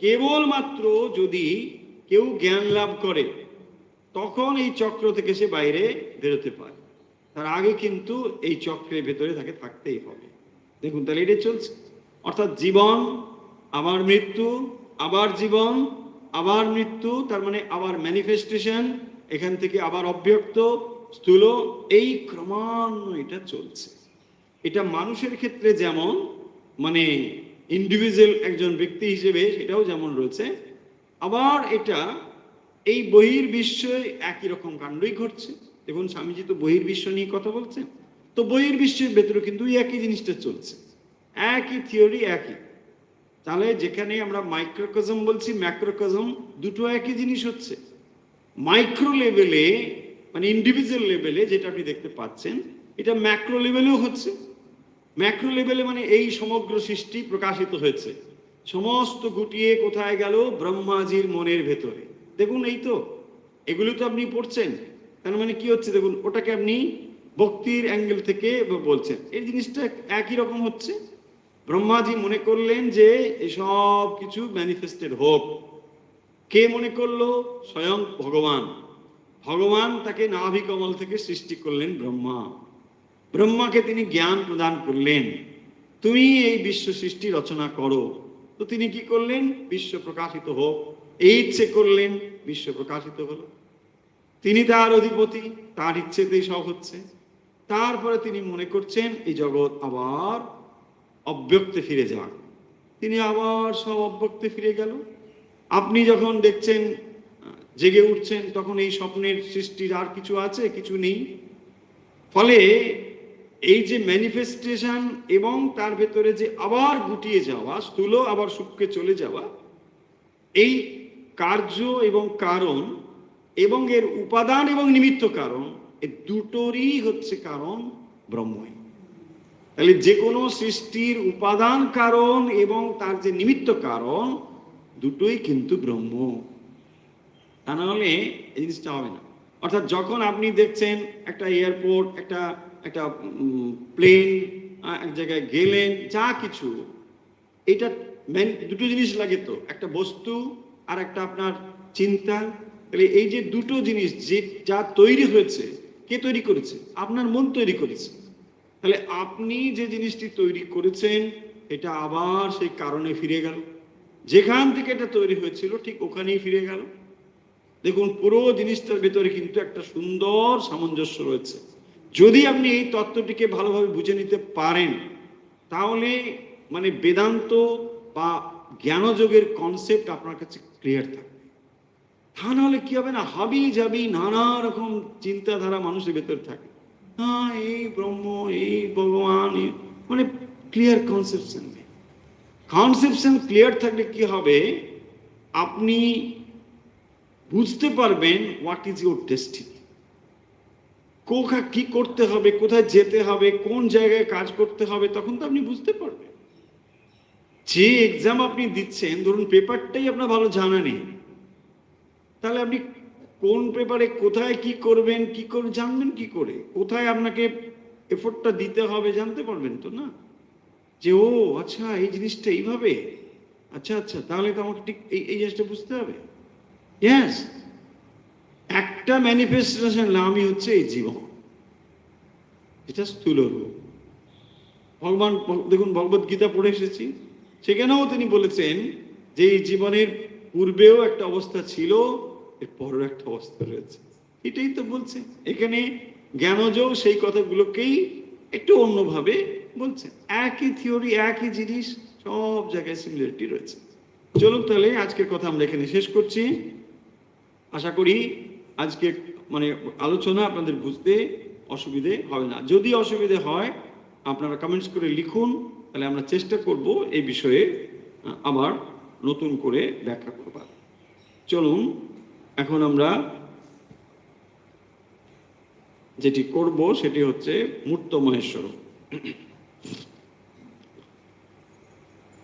কেবলমাত্র যদি কেউ জ্ঞান লাভ করে তখন এই চক্র থেকে সে বাইরে বেরোতে পারে, তার আগে কিন্তু এই চক্রের ভেতরে তাকে থাকতেই হবে। দেখুন, তাহলে এটা চলছে, অর্থাৎ জীবন, আবার মৃত্যু, আবার জীবন, আবার মৃত্যু, তার মানে আবার ম্যানিফেস্টেশন, এখান থেকে আবার অব্যক্ত, স্থূল, এই ক্রমান্বয়ে এটা চলছে। এটা মানুষের ক্ষেত্রে যেমন, মানে ইন্ডিভিজুয়াল একজন ব্যক্তি হিসেবে সেটাও যেমন রয়েছে, আবার এটা এই বহির্বিশ্বে একই রকম কাণ্ডই ঘটছে। দেখুন, স্বামীজি তো বহির্বিশ্ব নিয়ে কথা বলছেন, তো বহির্বিশ্বের ভেতরে কিন্তু একই জিনিসটা চলছে, একই থিওরি, একই। তাহলে যেখানে আমরা মাইক্রোকজম বলছি, ম্যাক্রোকজম, দুটো একই জিনিস হচ্ছে। মাইক্রো লেভেলে, মানে ইন্ডিভিজুয়াল লেভেলে যেটা আপনি দেখতে পাচ্ছেন, এটা ম্যাক্রো লেভেলেও হচ্ছে। ম্যাক্রো লেভেলে মানে এই সমগ্র সৃষ্টি প্রকাশিত হয়েছে, সমস্ত গুটিয়ে কোথায় গেল? ব্রহ্মাজির মনের ভেতরে। দেখুন, এই তো, এগুলো তো আপনি পড়ছেন, তার মানে কি হচ্ছে? দেখুন, ওটাকে আপনি ভক্তির অ্যাঙ্গেল থেকে বলছেন, এই জিনিসটা একই রকম হচ্ছে। ব্রহ্মাজি মনে করলেন যে এসব কিছু ম্যানিফেস্টেড হোক। কে মনে করলো? স্বয়ং ভগবান। ভগবান তাকে নাভি কমল থেকে সৃষ্টি করলেন ব্রহ্মা। ব্রহ্মাকে তিনি জ্ঞান প্রদান করলেন, তুমি এই বিশ্ব সৃষ্টি রচনা করো। তো তিনি কি করলেন? বিশ্ব প্রকাশিত হোক, এই ইচ্ছে করলেন, বিশ্ব প্রকাশিত হলো। তিনি তার অধিপতি, তার ইচ্ছেতেই সব হচ্ছে। তারপরে তিনি মনে করছেন এই জগৎ আবার অব্যক্তে ফিরে যাক, তিনি আবার সব অব্যক্তে ফিরে গেল। আপনি যখন দেখছেন, জেগে উঠছেন, তখন এই স্বপ্নের সৃষ্টির আর কিছু আছে? কিছু নেই। ফলে এই যে ম্যানিফেস্টেশন এবং তার ভেতরে যে আবার গুটিয়ে যাওয়া, স্থূল আবার সূক্ষ্মে চলে যাওয়া, এই কার্য এবং কারণ এবং এর উপাদান এবং নিমিত্ত কারণ, এই দুটোরই হচ্ছে কারণ ব্রহ্মই। তাহলে যে কোনো সৃষ্টির উপাদান কারণ এবং তার যে নিমিত্ত কারণ, দুটোই কিন্তু ব্রহ্ম। তা না হলে এই জিনিসটা হবে না। অর্থাৎ যখন আপনি দেখছেন একটা এয়ারপোর্ট, একটা প্লেন, এক জায়গায় গেলেন, যা কিছু, এটা দুটো জিনিস লাগে তো, একটা বস্তু আর একটা আপনার চিন্তা। তাহলে এই যে দুটো জিনিস যে যা তৈরি হয়েছে, কে তৈরি করেছে? আপনার মন তৈরি করেছে। তাহলে আপনি যে জিনিসটি তৈরি করেছেন, এটা আবার সেই কারণে ফিরে গেল, যেখান থেকে এটা তৈরি হয়েছিল ঠিক ওখানেই ফিরে গেল। দেখুন, পুরো জিনিসটার ভেতরে কিন্তু একটা সুন্দর সামঞ্জস্য রয়েছে। যদি আপনি এই তত্ত্বটিকে ভালোভাবে বুঝে নিতে পারেন, তাহলে মানে বেদান্ত বা জ্ঞানযোগের কনসেপ্ট আপনার কাছে ক্লিয়ার থাকবে। তা নাহলে কি হবে না, হাবি যাবি নানা রকম চিন্তাধারা মানুষের ভেতর থাকে। হ্যাঁ, এই ব্রহ্ম, এই ভগবান, মানে ক্লিয়ার কনসেপশন নেই। কনসেপশন ক্লিয়ার থাকলে কি হবে, আপনি বুঝতে পারবেন হোয়াট ইজ ইউর ডেস্টিনি, কি করতে হবে, কোথায় যেতে হবে, কোন জায়গায় কাজ করতে হবে, তখন তো আপনি বুঝতে পারবেন। যে এক্সাম আপনি দিচ্ছেন, ধরুন পেপারটাই আপনার ভালো জানা নেই, তাহলে আপনি কোন পেপারে কোথায় কি করবেন, জানবেন কি করে? কোথায় আপনাকে এফোর্টটা দিতে হবে জানতে পারবেন তো না, যে ও আচ্ছা এই জিনিসটা এইভাবে, আচ্ছা আচ্ছা তাহলে তো আমাকে ঠিক এই জিনিসটা বুঝতে হবে। ইয়েস, একটা ম্যানিফেস্টেশন নামই হচ্ছে এই জীবন, এটা স্থূল রূপ। ভগবান দেখুন, ভগবত গীতা পড়ে এসেছি, সেখানেও তিনি বলেছেন যে এই জীবনের পূর্বেও একটা অবস্থা ছিল, এর পরেও একটা অবস্থা রয়েছে। এটাই তো বলছে এখানে জ্ঞানযোগ, সেই কথাগুলোকেই একটু অন্যভাবে বলছে। একই থিওরি, একই জিনিস, সব জায়গায় সিমিলারিটি রয়েছে। চলুন তাহলে আজকের কথা আমরা এখানে শেষ করছি। আশা করি আজকে মানে আলোচনা আপনাদের বুঝতে অসুবিধে হবে না। যদি অসুবিধে হয় আপনারা কমেন্টস করে লিখুন, তাহলে আমরা চেষ্টা করব এই বিষয়ে আবার নতুন করে ব্যাখ্যা করবার। চলুন এখন আমরা যেটি করব সেটি হচ্ছে মূর্ত মহেশ্বর।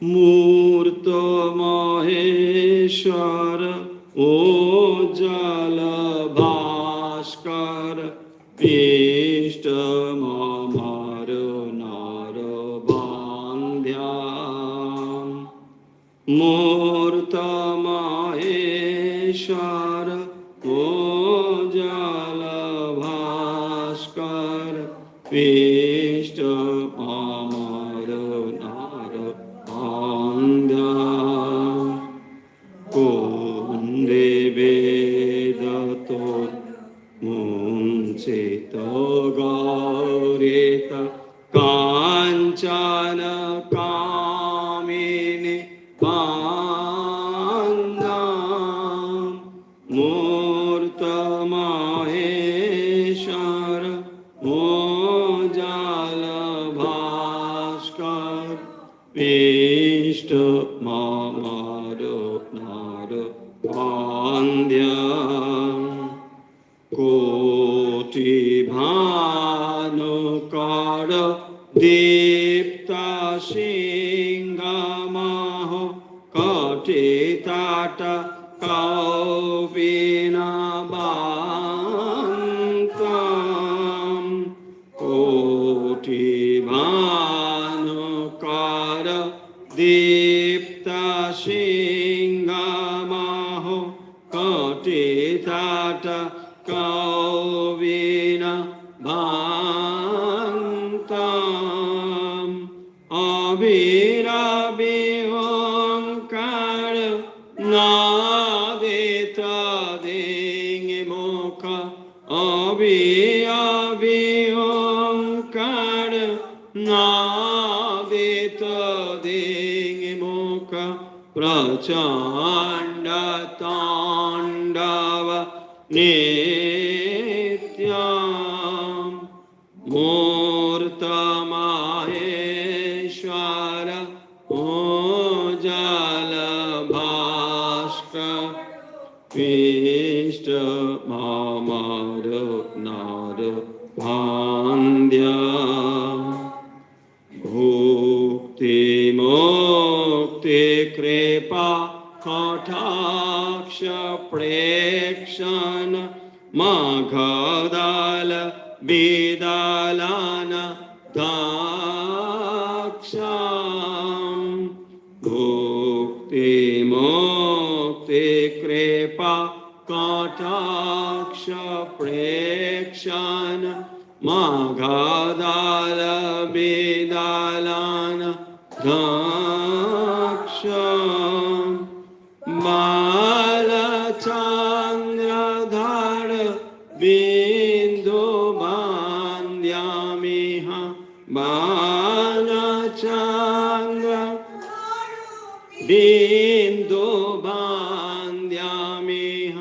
মূর্ত মহেশ্বর ও জল ভাস্কর পৃষ্ঠ মামার নার বান্ধ্যাম। মূর্ত মহেশ্বর ও জল ভাস্কর পৃষ্ঠ মামার নার বান্ধ্যাম। কুন্দে বেদত মুঞ্চিত গৌরিত কাঞ্চন কামিনী বান্দাম। মূর্ত মহেশ্বর ও জল ভাস্কর পৃষ্ঠ মামার নার বান্ধ্যাম। কোটি ভানুকর দীপ্ত সিংহমাহ কটিতাট কৌপিনাবান্তম। কোটি ভানুকর দীপ্ত সিংহমাহ কটিতাট কৌপিনাবান্তম। অবিরাবিহংকার নাদিত দিং মুখ। অবিরাবিহংকার নাদিত দিং মুখ। প্রচণ্ড তাণ্ডব নিত্যম। মূর্ত মহেশ্বর ও জল ভাস্কর পৃষ্ঠ মামার নার বান্ধ্যাম। ভুক্তি মুক্তি কৃপা কটাক্ষ প্রেক্ষণ মাঘদাল বিদালান দাক্ষাম। ভুক্তি মুক্তি কৃপা কটাক্ষ প্রেক্ষণ মাঘদাল বিদালান দাক্ষাম। বালচন্দ্রধর বিন্দু বান্ধ্যামিহ। বালচন্দ্র বিন্দু বান্ধ্যামিহ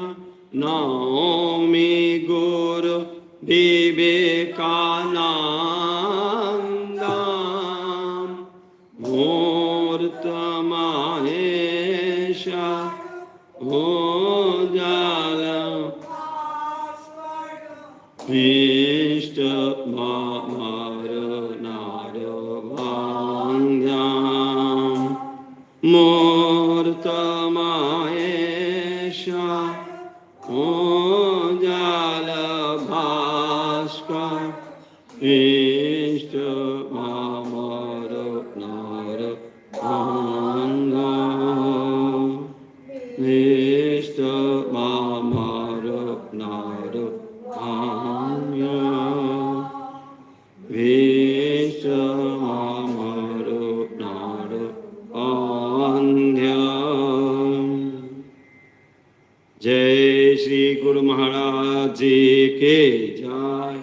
মূর্তমায়েশা ও জাল ভাস্কর ইষ্ট মামর নর অঙ্গ ইষ্ট মামর নর অঙ্গ ইষ্ট মামর নর অঙ্গ। जय श्री गुरु महाराज जी के जय।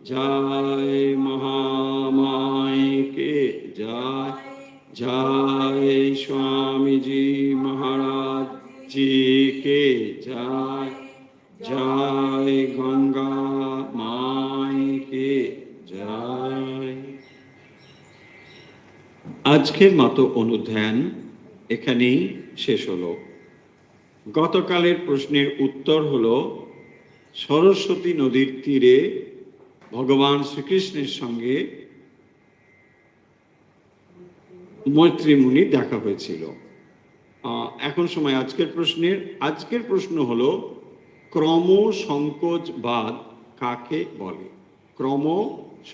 जय महामाई के जय। जय स्वामी जी महाराज जी के जय। जय गंगा माई के जय। আজকের মতো অনুধ্যান এখানেই শেষ হলো। গতকালের প্রশ্নের উত্তর হলো সরস্বতী নদীর তীরে ভগবান শ্রীকৃষ্ণের সঙ্গে মৈত্রী মুনির দেখা হয়েছিল। এখন সময় আজকের প্রশ্ন হলো ক্রম সংকোচবাদ কাকে বলে? ক্রম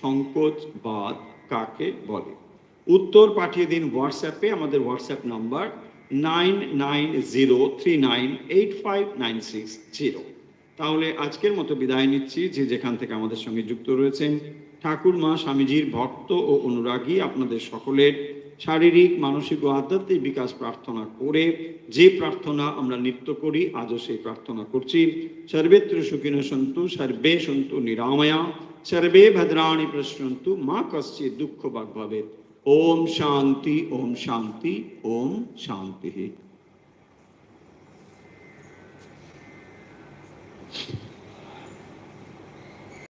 সংকোচবাদ কাকে বলে? উত্তর পাঠিয়ে দিন হোয়াটসঅ্যাপে। আমাদের হোয়াটসঅ্যাপ নাম্বার 9903985960। তাহলে আজকের মতো বিদায় নিচ্ছি। যে যেখান থেকে আমাদের সঙ্গে যুক্ত রয়েছেন ঠাকুর মা স্বামীজির ভক্ত ও অনুরাগী আপনাদের সকলের শারীরিক, মানসিক ও আধ্যাত্মিক বিকাশ প্রার্থনা করে যে প্রার্থনা আমরা নিত্য করি, আজও সেই প্রার্থনা করছি। সর্বেত্র সুখিনো সন্তু, সর্বে সন্তু নিরাময়া, সর্বে ভদ্রাণি পশ্যন্তু, মা কশ্চিৎ দুঃখ ভাগ ভবেৎ। ओम शांति, ओम शांति, ओम शांति।